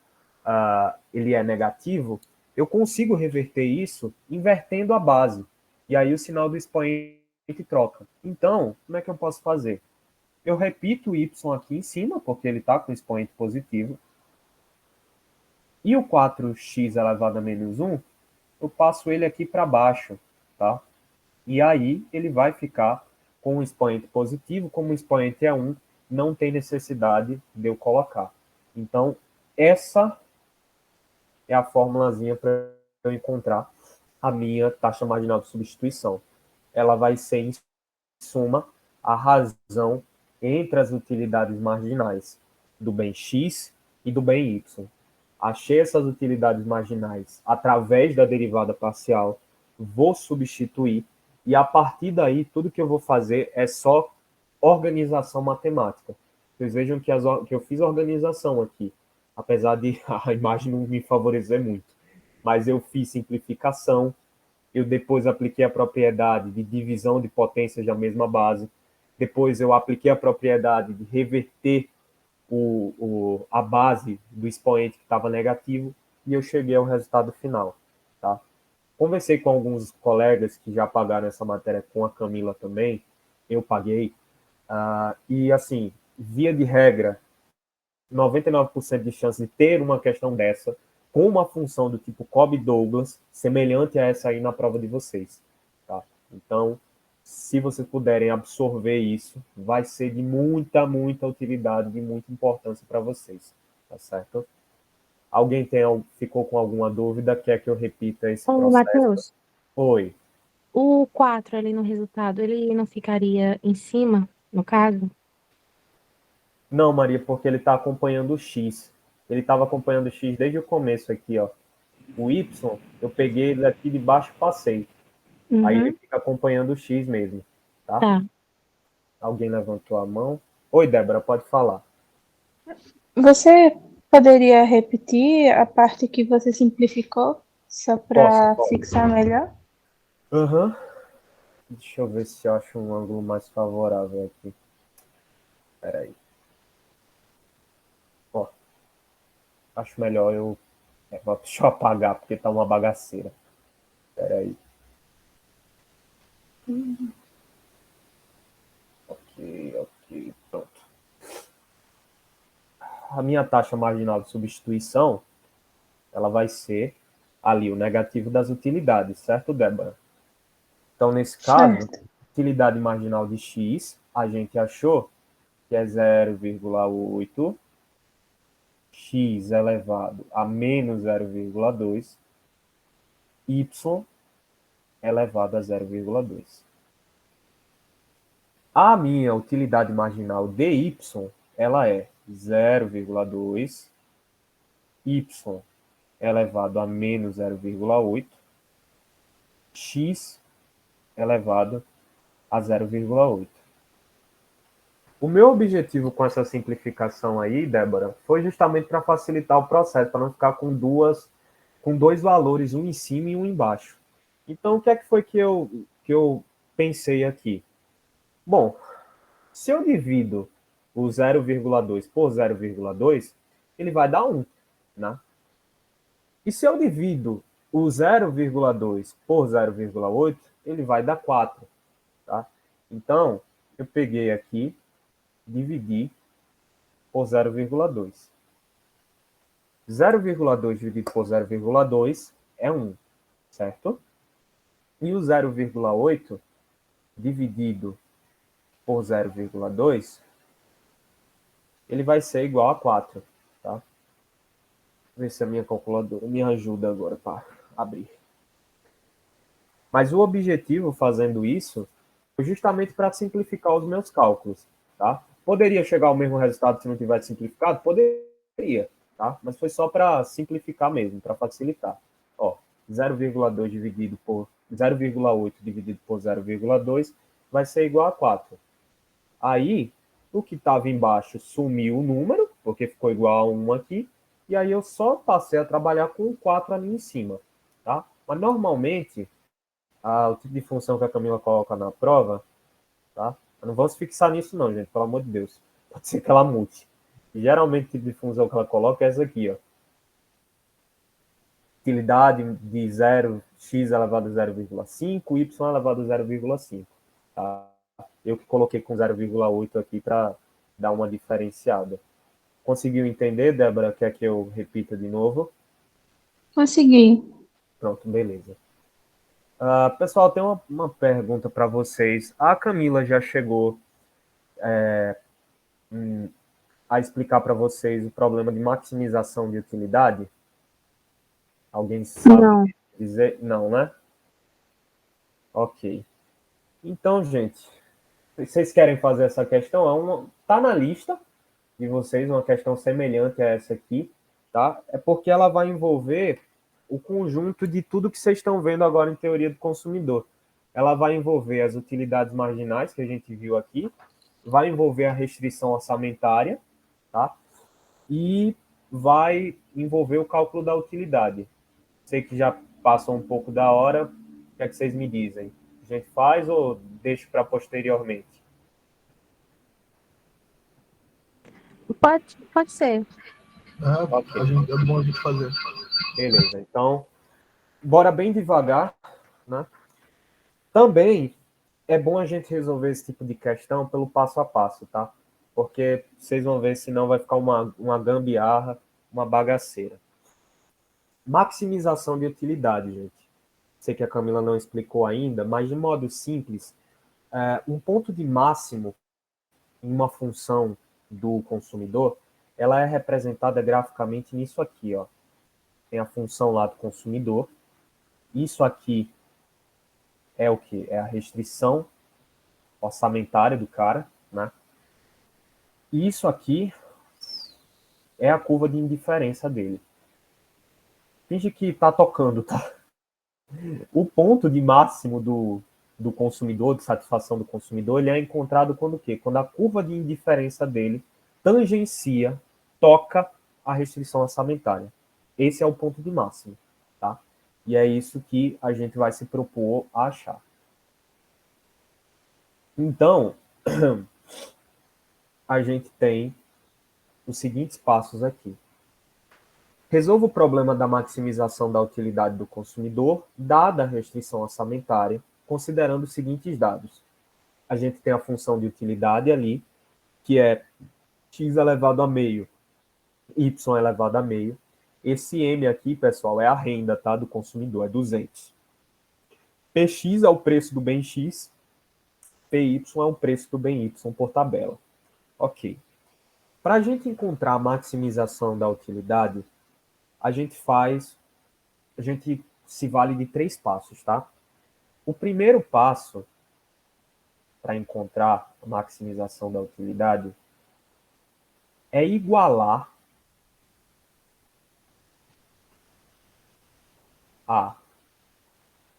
A: ele é negativo, eu consigo reverter isso invertendo a base. E aí o sinal do expoente troca. Então, como é que eu posso fazer? Eu repito o y aqui em cima, porque ele está com expoente positivo. E o 4x elevado a menos 1, eu passo ele aqui para baixo, tá? E aí ele vai ficar com um expoente positivo, como o expoente é 1, não tem necessidade de eu colocar. Então, essa é a formulazinha para eu encontrar a minha taxa marginal de substituição. Ela vai ser, em suma, a razão entre as utilidades marginais do bem x e do bem y. Achei essas utilidades marginais através da derivada parcial, vou substituir, e a partir daí, tudo que eu vou fazer é só organização matemática. Vocês vejam que eu fiz organização aqui, apesar de a imagem não me favorecer muito. Mas eu fiz simplificação, eu depois apliquei a propriedade de divisão de potências da mesma base, depois eu apliquei a propriedade de reverter a base do expoente que estava negativo, e eu cheguei ao resultado final. Tá? Conversei com alguns colegas que já pagaram essa matéria, com a Camila também, eu paguei, e assim, via de regra, 99% de chance de ter uma questão dessa, com uma função do tipo Cobb-Douglas, semelhante a essa aí na prova de vocês. Tá? Então, se vocês puderem absorver isso, vai ser de muita, muita utilidade, de muita importância para vocês. Tá certo? Alguém ficou com alguma dúvida? Quer que eu repita esse
B: Ô,
A: processo?
B: Matheus,
A: Oi.
B: o 4 ali no resultado, ele não ficaria em cima, no caso?
A: Não, Maria, porque ele está acompanhando o X. Ele estava acompanhando o X desde o começo aqui, ó. O Y, eu peguei ele aqui de baixo e passei. Aí ele
B: Uhum.
A: fica acompanhando o X mesmo, tá?
B: Tá.
A: Alguém levantou a mão. Oi, Débora, pode falar.
C: Você poderia repetir a parte que você simplificou, só
A: Posso?
C: para fixar melhor?
A: Aham. Deixa eu ver se eu acho um ângulo mais favorável aqui. Peraí. Ó, acho melhor eu... deixa eu apagar, porque tá uma bagaceira. Peraí. Ok, pronto. A minha taxa marginal de substituição, ela vai ser ali o negativo das utilidades, certo, Débora? Então, nesse caso,
C: Certo.
A: utilidade marginal de x, a gente achou que é 0,8, x elevado a menos 0,2, y elevado a 0,2. A minha utilidade marginal de y, ela é 0,2, y elevado a menos 0,8, x elevado a 0,8. O meu objetivo com essa simplificação aí, Débora, foi justamente para facilitar o processo, para não ficar com dois valores, um em cima e um embaixo. Então, o que é que foi que eu pensei aqui? Bom, se eu divido o 0,2 por 0,2, ele vai dar 1, né? E se eu divido o 0,2 por 0,8, ele vai dar 4, tá? Então, eu peguei aqui, dividi por 0,2. 0,2 dividido por 0,2 é 1, certo? E o 0,8 dividido por 0,2, ele vai ser igual a 4, tá? Vou ver se a minha calculadora me ajuda agora para abrir. Mas o objetivo fazendo isso foi justamente para simplificar os meus cálculos, tá? Poderia chegar ao mesmo resultado se não tivesse simplificado? Poderia, tá? Mas foi só para simplificar mesmo, para facilitar. Ó, 0,2 dividido por 0,8 dividido por 0,2 vai ser igual a 4. Aí, o que estava embaixo sumiu o número, porque ficou igual a 1 aqui, e aí eu só passei a trabalhar com o 4 ali em cima, tá? Mas normalmente, o tipo de função que a Camila coloca na prova, tá? Não vamos fixar nisso não, gente, pelo amor de Deus. Pode ser que ela mude. E, geralmente o tipo de função que ela coloca é essa aqui, ó. Utilidade de 0, x elevado a 0,5, y elevado a 0,5. Tá? Eu que coloquei com 0,8 aqui para dar uma diferenciada. Conseguiu entender, Débora? Quer que eu repita de novo?
C: Consegui.
A: Pronto, beleza. Pessoal, tem uma pergunta para vocês. A Camila já chegou a explicar para vocês o problema de maximização de utilidade? Alguém sabe
B: Não.
A: dizer? Não, né? Ok. Então, gente, vocês querem fazer essa questão? Tá na lista de vocês, uma questão semelhante a essa aqui, tá? É porque ela vai envolver o conjunto de tudo que vocês estão vendo agora em teoria do consumidor. Ela vai envolver as utilidades marginais que a gente viu aqui, vai envolver a restrição orçamentária, tá? E vai envolver o cálculo da utilidade. Sei que já passou um pouco da hora, o que é que vocês me dizem? A gente faz ou deixa para posteriormente?
B: Pode ser.
A: Ok,
D: É bom a gente fazer.
A: beleza. Então, bora bem devagar, né? Também é bom a gente resolver esse tipo de questão pelo passo a passo, tá? Porque vocês vão ver, senão vai ficar uma gambiarra, uma bagaceira. Maximização de utilidade, gente. Sei que a Camila não explicou ainda, mas de modo simples, um ponto de máximo em uma função do consumidor, ela é representada graficamente nisso aqui, ó. Tem a função lá do consumidor. Isso aqui é o que? É a restrição orçamentária do cara, né? E isso aqui é a curva de indiferença dele. Finge que tá tocando, tá? O ponto de máximo do consumidor, de satisfação do consumidor, ele é encontrado quando o quê? Quando a curva de indiferença dele tangencia, toca a restrição orçamentária. Esse é o ponto de máximo, tá? E é isso que a gente vai se propor a achar. Então, a gente tem os seguintes passos aqui. Resolva o problema da maximização da utilidade do consumidor, dada a restrição orçamentária, considerando os seguintes dados. A gente tem a função de utilidade ali, que é x elevado a meio, y elevado a meio. Esse m aqui, pessoal, é a renda, tá, do consumidor, é 200. Px é o preço do bem x, py é o preço do bem y por tabela. Ok. Para a gente encontrar a maximização da utilidade, a gente se vale de 3 passos, tá? O primeiro passo para encontrar a maximização da utilidade é igualar a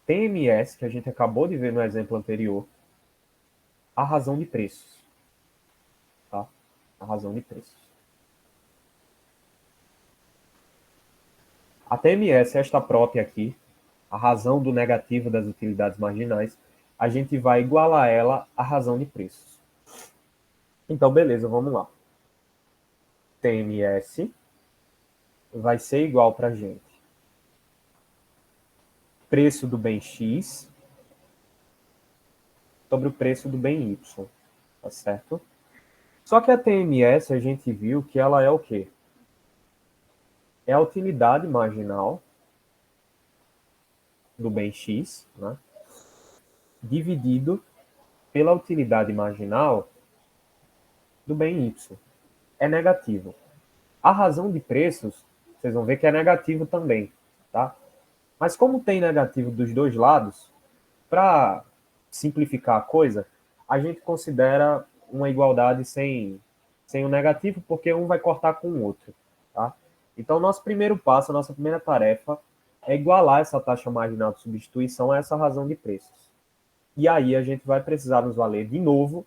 A: TMS, que a gente acabou de ver no exemplo anterior, a razão de preços. Tá? A razão de preços. A TMS, esta própria aqui, a razão do negativo das utilidades marginais, a gente vai igualar ela à razão de preços. Então, beleza, vamos lá. TMS vai ser igual para a gente preço do bem X sobre o preço do bem Y, tá certo? Só que a TMS, a gente viu que ela é o quê? É a utilidade marginal do bem X, né? Dividido pela utilidade marginal do bem Y. É negativo. A razão de preços, vocês vão ver que é negativo também, tá? Mas como tem negativo dos dois lados, para simplificar a coisa, a gente considera uma igualdade sem o negativo, porque um vai cortar com o outro, tá? Então, nosso primeiro passo, a nossa primeira tarefa é igualar essa taxa marginal de substituição a essa razão de preços. E aí a gente vai precisar nos valer de novo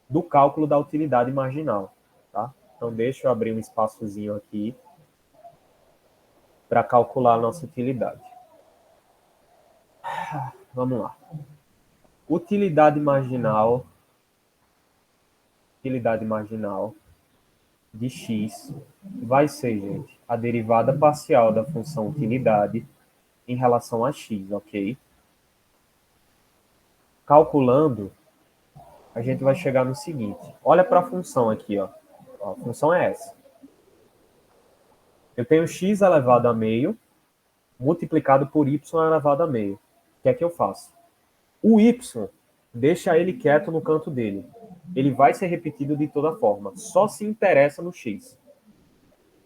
A: do cálculo da utilidade marginal, tá? Então, deixa eu abrir um espaçozinho aqui para calcular a nossa utilidade. Vamos lá. Utilidade marginal de x vai ser, gente, a derivada parcial da função utilidade em relação a x, ok? Calculando, a gente vai chegar no seguinte. Olha para a função aqui, ó. A função é essa. Eu tenho x elevado a meio multiplicado por y elevado a meio. O que é que eu faço? O y, deixa ele quieto no canto dele. Ele vai ser repetido de toda forma. Só se interessa no x.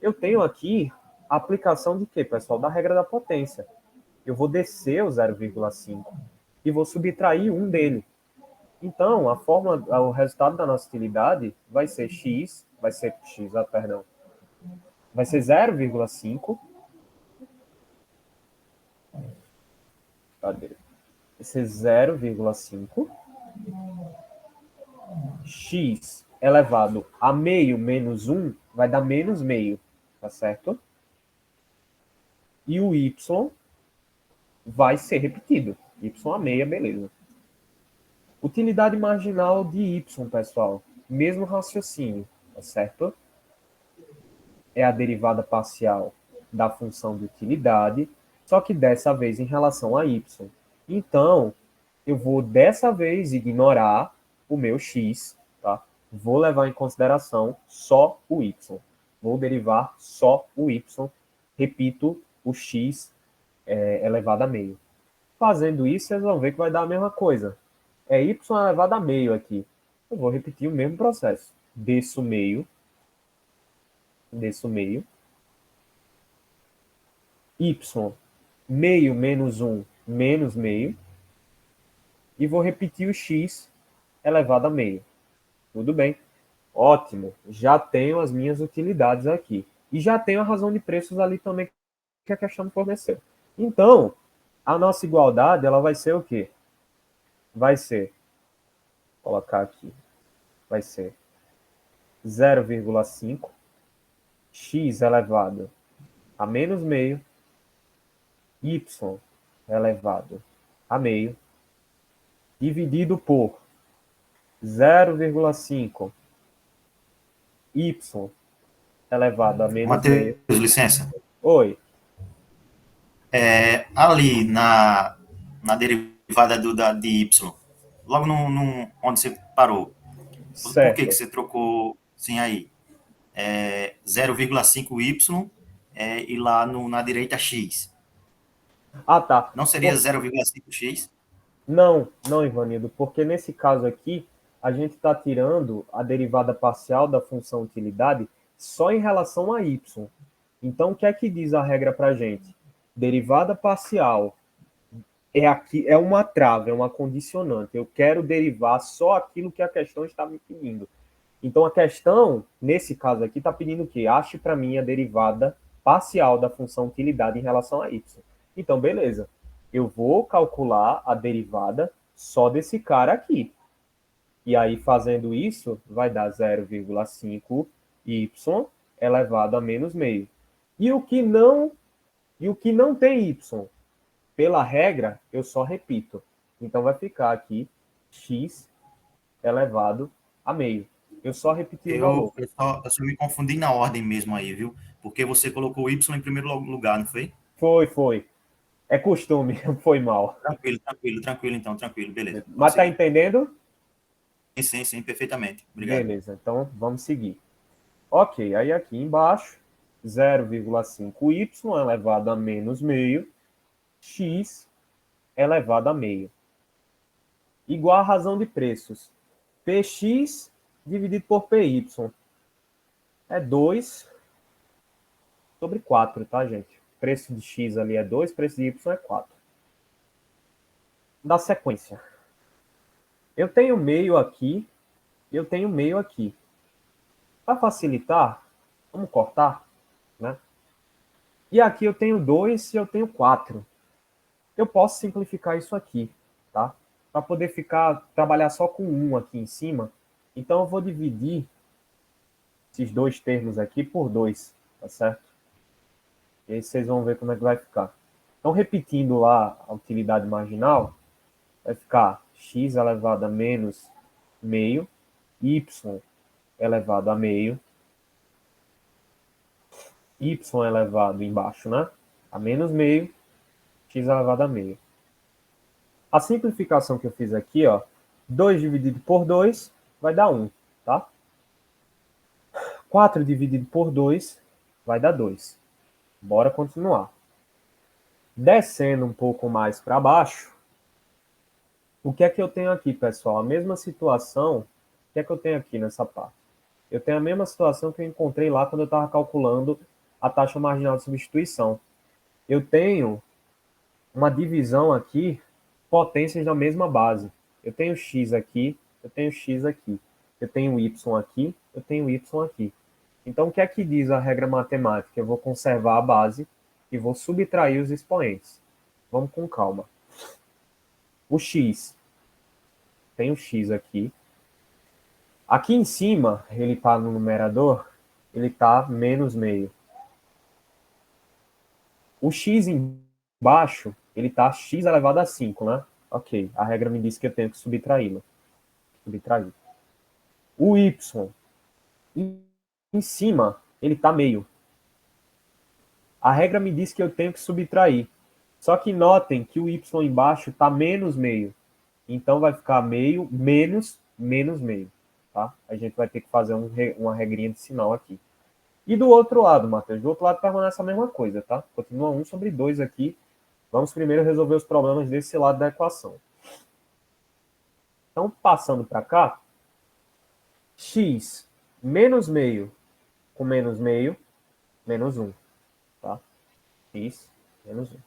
A: Eu tenho aqui a aplicação de quê, pessoal? Da regra da potência. Eu vou descer o 0,5 e vou subtrair 1 dele. Então, o resultado da nossa utilidade vai ser vai ser 0,5. Cadê? Vai ser 0,5 x elevado a meio menos 1 vai dar menos meio, tá certo? E o y vai ser repetido. Y a meia, beleza. Utilidade marginal de y, pessoal. Mesmo raciocínio, tá certo? É a derivada parcial da função de utilidade, só que dessa vez em relação a y. Então, eu vou dessa vez ignorar o meu x, tá? Vou levar em consideração só o y. Vou derivar só o y. Repito, o x elevado a meio. Fazendo isso, vocês vão ver que vai dar a mesma coisa. É y elevado a meio aqui. Eu vou repetir o mesmo processo. Desço meio. Y meio menos 1 menos meio. E vou repetir o x elevado a meio. Tudo bem. Ótimo. Já tenho as minhas utilidades aqui. E já tenho a razão de preços ali também que a questão me forneceu. Então, a nossa igualdade, ela vai ser o quê? Vai ser, vou colocar aqui, vai ser 0,5 x elevado a menos meio, y elevado a meio, dividido por 0,5 y elevado a menos meio.
D: Matheus, licença.
A: Oi.
D: Ali na derivada de y, logo onde você parou,
A: Certo.
D: por que você trocou assim aí? 0,5y e lá na direita x.
A: Ah, tá.
D: Não seria 0,5x?
A: Não, Ivanildo, porque nesse caso aqui, a gente está tirando a derivada parcial da função utilidade só em relação a y. Então, o que é que diz a regra para a gente? Derivada parcial é uma trava, é uma condicionante. Eu quero derivar só aquilo que a questão está me pedindo. Então, a questão, nesse caso aqui, está pedindo o quê? Ache para mim a derivada parcial da função utilidade em relação a y. Então, beleza. Eu vou calcular a derivada só desse cara aqui. E aí, fazendo isso, vai dar 0,5y elevado a menos meio. E o que não tem y, pela regra, eu só repito. Então, vai ficar aqui x elevado a meio. Eu só repeti o valor.
D: Eu só me confundi na ordem mesmo aí, viu? Porque você colocou y em primeiro lugar, não foi?
A: Foi. É costume, foi mal.
D: Tranquilo, então, tranquilo, beleza.
A: Mas tá entendendo?
D: Sim, perfeitamente. Obrigado.
A: Beleza, então vamos seguir. Ok, aí aqui embaixo, 0,5y elevado a menos meio, x elevado a meio. Igual a razão de preços. Px dividido por Py. É 2 sobre 4, tá, gente? Preço de x ali é 2, preço de y é 4. Da sequência. Eu tenho meio aqui, eu tenho meio aqui. Para facilitar, vamos cortar, né? E aqui eu tenho 2 e eu tenho 4. Eu posso simplificar isso aqui, tá? Para poder trabalhar só com 1 aqui em cima. Então eu vou dividir esses dois termos aqui por 2, tá certo? E aí vocês vão ver como é que vai ficar. Então, repetindo lá a utilidade marginal, vai ficar x elevado a menos meio, y elevado a meio, y elevado embaixo, né? A menos meio, x elevado a meio. A simplificação que eu fiz aqui, ó, 2 dividido por 2 vai dar 1, tá? 4 dividido por 2 vai dar 2. Bora continuar. Descendo um pouco mais para baixo, o que é que eu tenho aqui, pessoal? A mesma situação, o que é que eu tenho aqui nessa parte? Eu tenho a mesma situação que eu encontrei lá quando eu estava calculando a taxa marginal de substituição. Eu tenho uma divisão aqui, potências da mesma base. Eu tenho x aqui, eu tenho x aqui. Eu tenho y aqui, eu tenho y aqui. Então, o que é que diz a regra matemática? Eu vou conservar a base e vou subtrair os expoentes. Vamos com calma. O x, tem o x aqui. Aqui em cima, ele está no numerador, ele está menos meio. O x embaixo, ele está x elevado a 5, né? Ok, a regra me diz que eu tenho que subtraí-lo. Subtrair. O y, em cima, ele está meio. A regra me diz que eu tenho que subtrair. Só que notem que o y embaixo está menos meio. Então vai ficar meio menos meio. Tá? A gente vai ter que fazer uma regrinha de sinal aqui. E do outro lado, Matheus? Do outro lado permanece a mesma coisa, tá? Continua 1 sobre 2 aqui. Vamos primeiro resolver os problemas desse lado da equação. Então, passando para cá, x menos meio com menos meio, menos 1. Tá? X menos 1.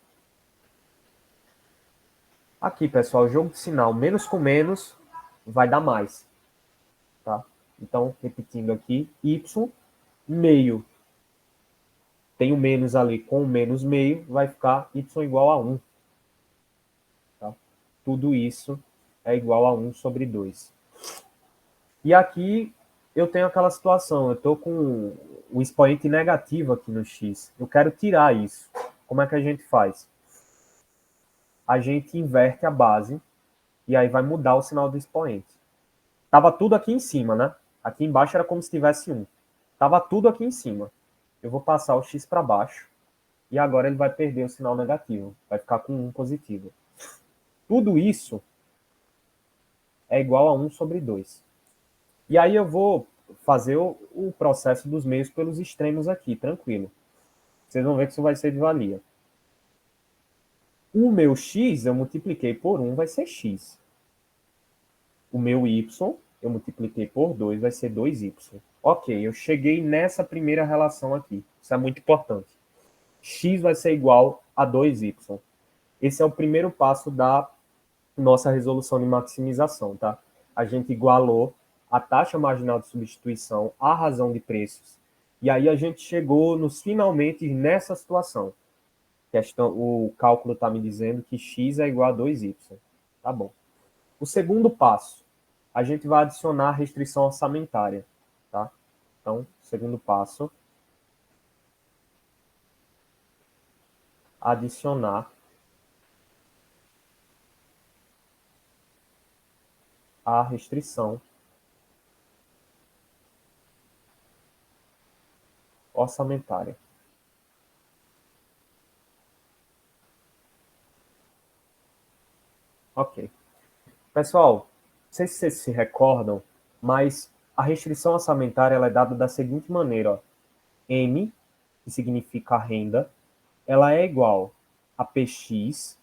A: Aqui, pessoal, jogo de sinal menos com menos vai dar mais. Tá? Então, repetindo aqui, y meio. Tem o menos ali com o menos meio, vai ficar y igual a 1. Tá? Tudo isso é igual a 1 sobre 2. E aqui eu tenho aquela situação, eu estou com o expoente negativo aqui no x. Eu quero tirar isso. Como é que a gente faz? A gente inverte a base e aí vai mudar o sinal do expoente. Tava tudo aqui em cima, né? Aqui embaixo era como se tivesse 1. Tava tudo aqui em cima. Eu vou passar o x para baixo e agora ele vai perder o sinal negativo. Vai ficar com 1 positivo. Tudo isso é igual a 1 sobre 2. E aí eu vou fazer o processo dos meios pelos extremos aqui, tranquilo. Vocês vão ver que isso vai ser de valia. O meu x eu multipliquei por 1, vai ser x. O meu y eu multipliquei por 2, vai ser 2y. Ok, eu cheguei nessa primeira relação aqui. Isso é muito importante. X vai ser igual a 2y. Esse é o primeiro passo da nossa resolução de maximização, tá? A gente igualou a taxa marginal de substituição à razão de preços. E aí a gente chegou nos finalmente nessa situação. O cálculo está me dizendo que x é igual a 2y. Tá bom. O segundo passo, a gente vai adicionar a restrição orçamentária. Tá? Então, segundo passo, adicionar a restrição orçamentária. Ok. Pessoal, não sei se vocês se recordam, mas a restrição orçamentária ela é dada da seguinte maneira. Ó. M, que significa renda, ela é igual a PX,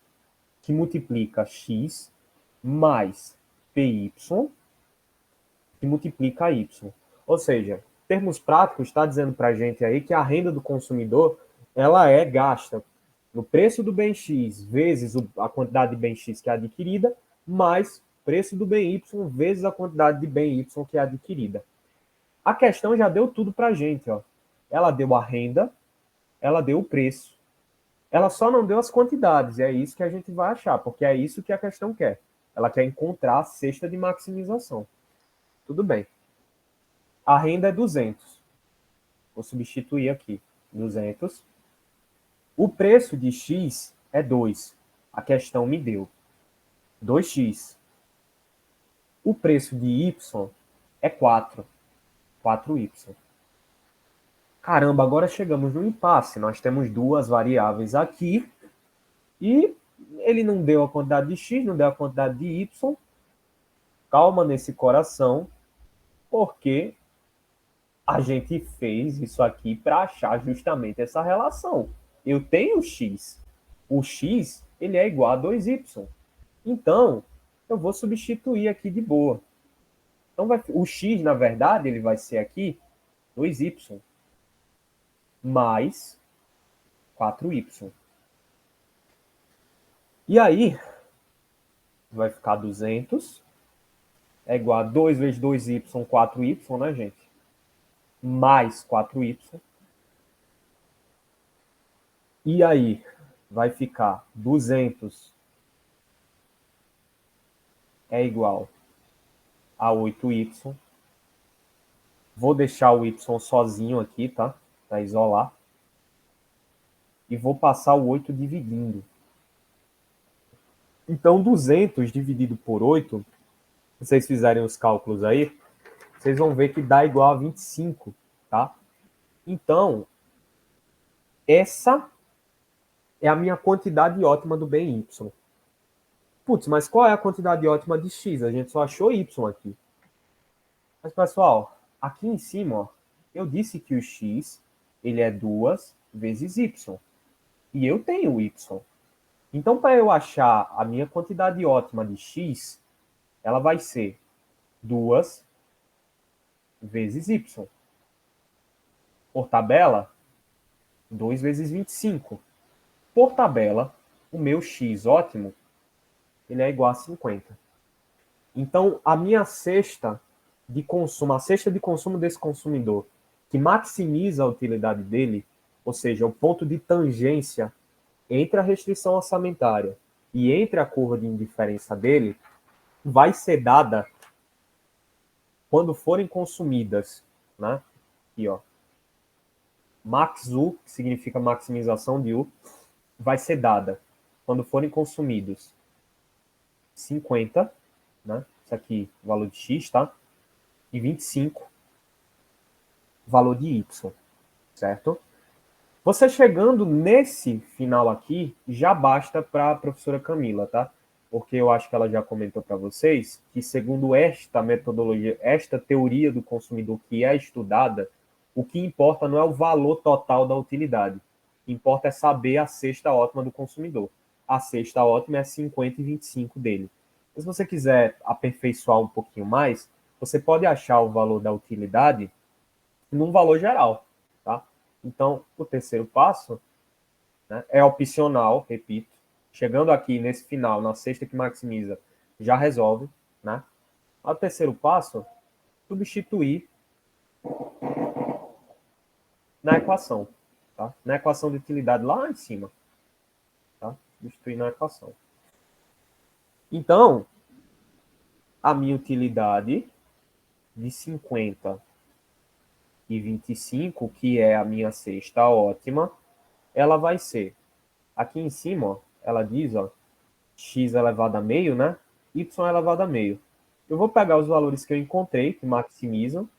A: que multiplica X, mais PY, que multiplica Y. Ou seja, em termos práticos, está dizendo para a gente aí que a renda do consumidor ela é gasta no preço do bem X vezes a quantidade de bem X que é adquirida, mais preço do bem Y vezes a quantidade de bem Y que é adquirida. A questão já deu tudo para a gente. Ó. Ela deu a renda, ela deu o preço. Ela só não deu as quantidades, e é isso que a gente vai achar, porque é isso que a questão quer. Ela quer encontrar a cesta de maximização. Tudo bem. A renda é 200. Vou substituir aqui, 200. O preço de X é 2. A questão me deu 2x. O preço de Y é 4. 4y. Caramba, agora chegamos no impasse. Nós temos duas variáveis aqui e ele não deu a quantidade de x, não deu a quantidade de y. Calma nesse coração, porque a gente fez isso aqui para achar justamente essa relação. Eu tenho x. O x ele é igual a 2y. Então, eu vou substituir aqui de boa. Então, o x, na verdade, ele vai ser aqui 2y mais 4y. E aí, vai ficar 200, é igual a 2 vezes 2y, 4y, né, gente? Mais 4y. E aí, vai ficar 200 é igual a 8y. Vou deixar o y sozinho aqui, tá? Para isolar. E vou passar o 8 dividindo. Então, 200 dividido por 8, se vocês fizerem os cálculos aí, vocês vão ver que dá igual a 25, tá? Então, essa é a minha quantidade ótima do bem y. Putz, mas qual é a quantidade ótima de x? A gente só achou y aqui. Mas, pessoal, aqui em cima, ó, eu disse que o x ele é 2 vezes y. E eu tenho y. Então, para eu achar a minha quantidade ótima de x, ela vai ser 2 vezes y. Por tabela, 2 vezes 25. Por tabela, o meu x ótimo ele é igual a 50. Então, a minha cesta de consumo, a cesta de consumo desse consumidor, que maximiza a utilidade dele, ou seja, o ponto de tangência entre a restrição orçamentária e entre a curva de indiferença dele, vai ser dada quando forem consumidas, né? Aqui, ó. Max U, que significa maximização de U, vai ser dada quando forem consumidos 50, né? Isso aqui, valor de X, tá? E 25, valor de Y, certo? Você chegando nesse final aqui, já basta para a professora Camila, tá? Porque eu acho que ela já comentou para vocês que, segundo esta metodologia, esta teoria do consumidor que é estudada, o que importa não é o valor total da utilidade. O que importa é saber a cesta ótima do consumidor. A cesta ótima é 50 e 25 dele. Mas se você quiser aperfeiçoar um pouquinho mais, você pode achar o valor da utilidade num valor geral, tá? Então, o terceiro passo, né, é opcional, repito. Chegando aqui nesse final, na cesta que maximiza, já resolve, né? O terceiro passo, substituir na equação, tá? Na equação de utilidade lá em cima, tá? Substituir na equação. Então, a minha utilidade de 50 e 25, que é a minha cesta ótima, ela vai ser, aqui em cima, ó, ela diz, ó, x elevado a meio, né? Y elevado a meio. Eu vou pegar os valores que eu encontrei, que maximizam.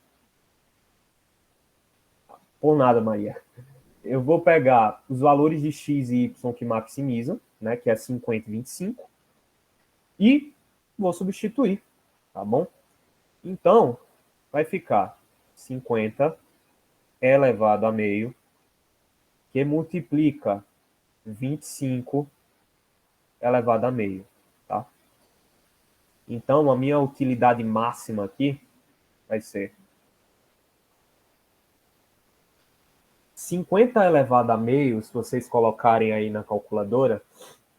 A: Por nada, Maria. Eu vou pegar os valores de x e y que maximizam, né? Que é 50 e 25. E vou substituir, tá bom? Então, vai ficar 50 elevado a meio, que multiplica 25 elevado a meio, tá? Então, a minha utilidade máxima aqui vai ser 50 elevado a meio, se vocês colocarem aí na calculadora,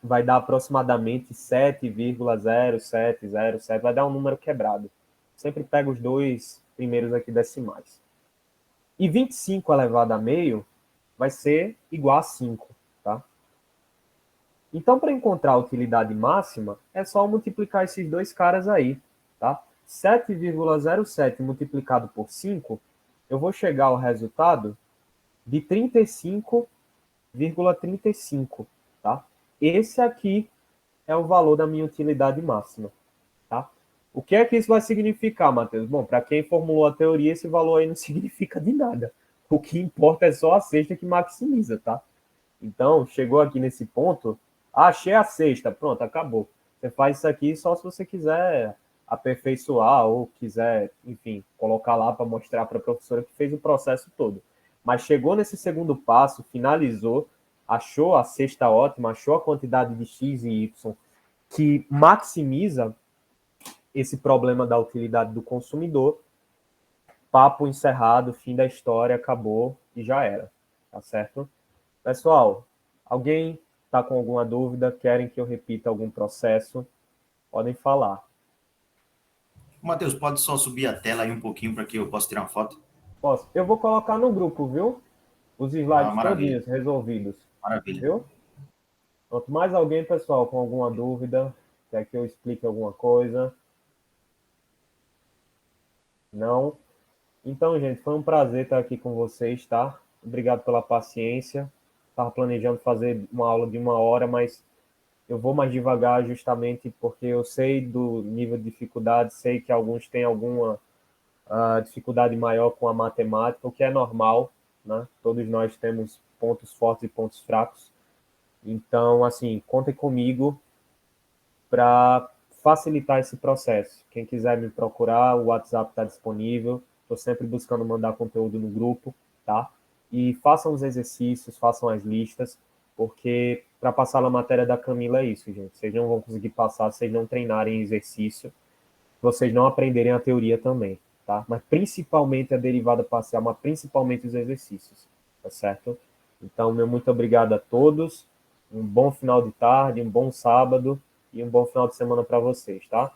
A: vai dar aproximadamente 7,0707, vai dar um número quebrado. Sempre pego os dois primeiros aqui decimais. E 25 elevado a meio vai ser igual a 5, tá? Então, para encontrar a utilidade máxima, é só multiplicar esses dois caras aí, tá? 7,07 multiplicado por 5, eu vou chegar ao resultado de 35,35, tá? Esse aqui é o valor da minha utilidade máxima, tá? O que é que isso vai significar, Matheus? Bom, para quem formulou a teoria, esse valor aí não significa de nada. O que importa é só a cesta que maximiza, tá? Então, chegou aqui nesse ponto, achei a cesta, pronto, acabou. Você faz isso aqui só se você quiser aperfeiçoar ou quiser, enfim, colocar lá para mostrar para a professora que fez o processo todo. Mas chegou nesse segundo passo, finalizou, achou a cesta ótima, achou a quantidade de X e Y que maximiza esse problema da utilidade do consumidor, papo encerrado, fim da história, acabou e já era, tá certo? Pessoal, alguém está com alguma dúvida? Querem que eu repita algum processo? Podem falar.
D: Matheus, pode só subir a tela aí um pouquinho para que eu possa tirar uma foto?
A: Posso? Eu vou colocar no grupo, viu? Os
D: Ah,
A: slides
D: maravilha,
A: todinhos resolvidos,
D: maravilha.
A: viu? Pronto, mais alguém, pessoal, com alguma dúvida? Quer que eu explique alguma coisa? Não? Então, gente, foi um prazer estar aqui com vocês, tá? Obrigado pela paciência. Estava planejando fazer uma aula de 1 hora, mas eu vou mais devagar justamente porque eu sei do nível de dificuldade, sei que alguns têm alguma dificuldade maior com a matemática, o que é normal, né? Todos nós temos pontos fortes e pontos fracos. Então, assim, contem comigo para facilitar esse processo. Quem quiser me procurar, o WhatsApp está disponível. Estou sempre buscando mandar conteúdo no grupo, tá? E façam os exercícios, façam as listas, porque para passar na matéria da Camila é isso, gente. Vocês não vão conseguir passar se vocês não treinarem exercício, vocês não aprenderem a teoria também, tá? Mas principalmente a derivada parcial, mas principalmente os exercícios, tá certo? Então, meu muito obrigado a todos. Um bom final de tarde, um bom sábado e um bom final de semana para vocês, tá?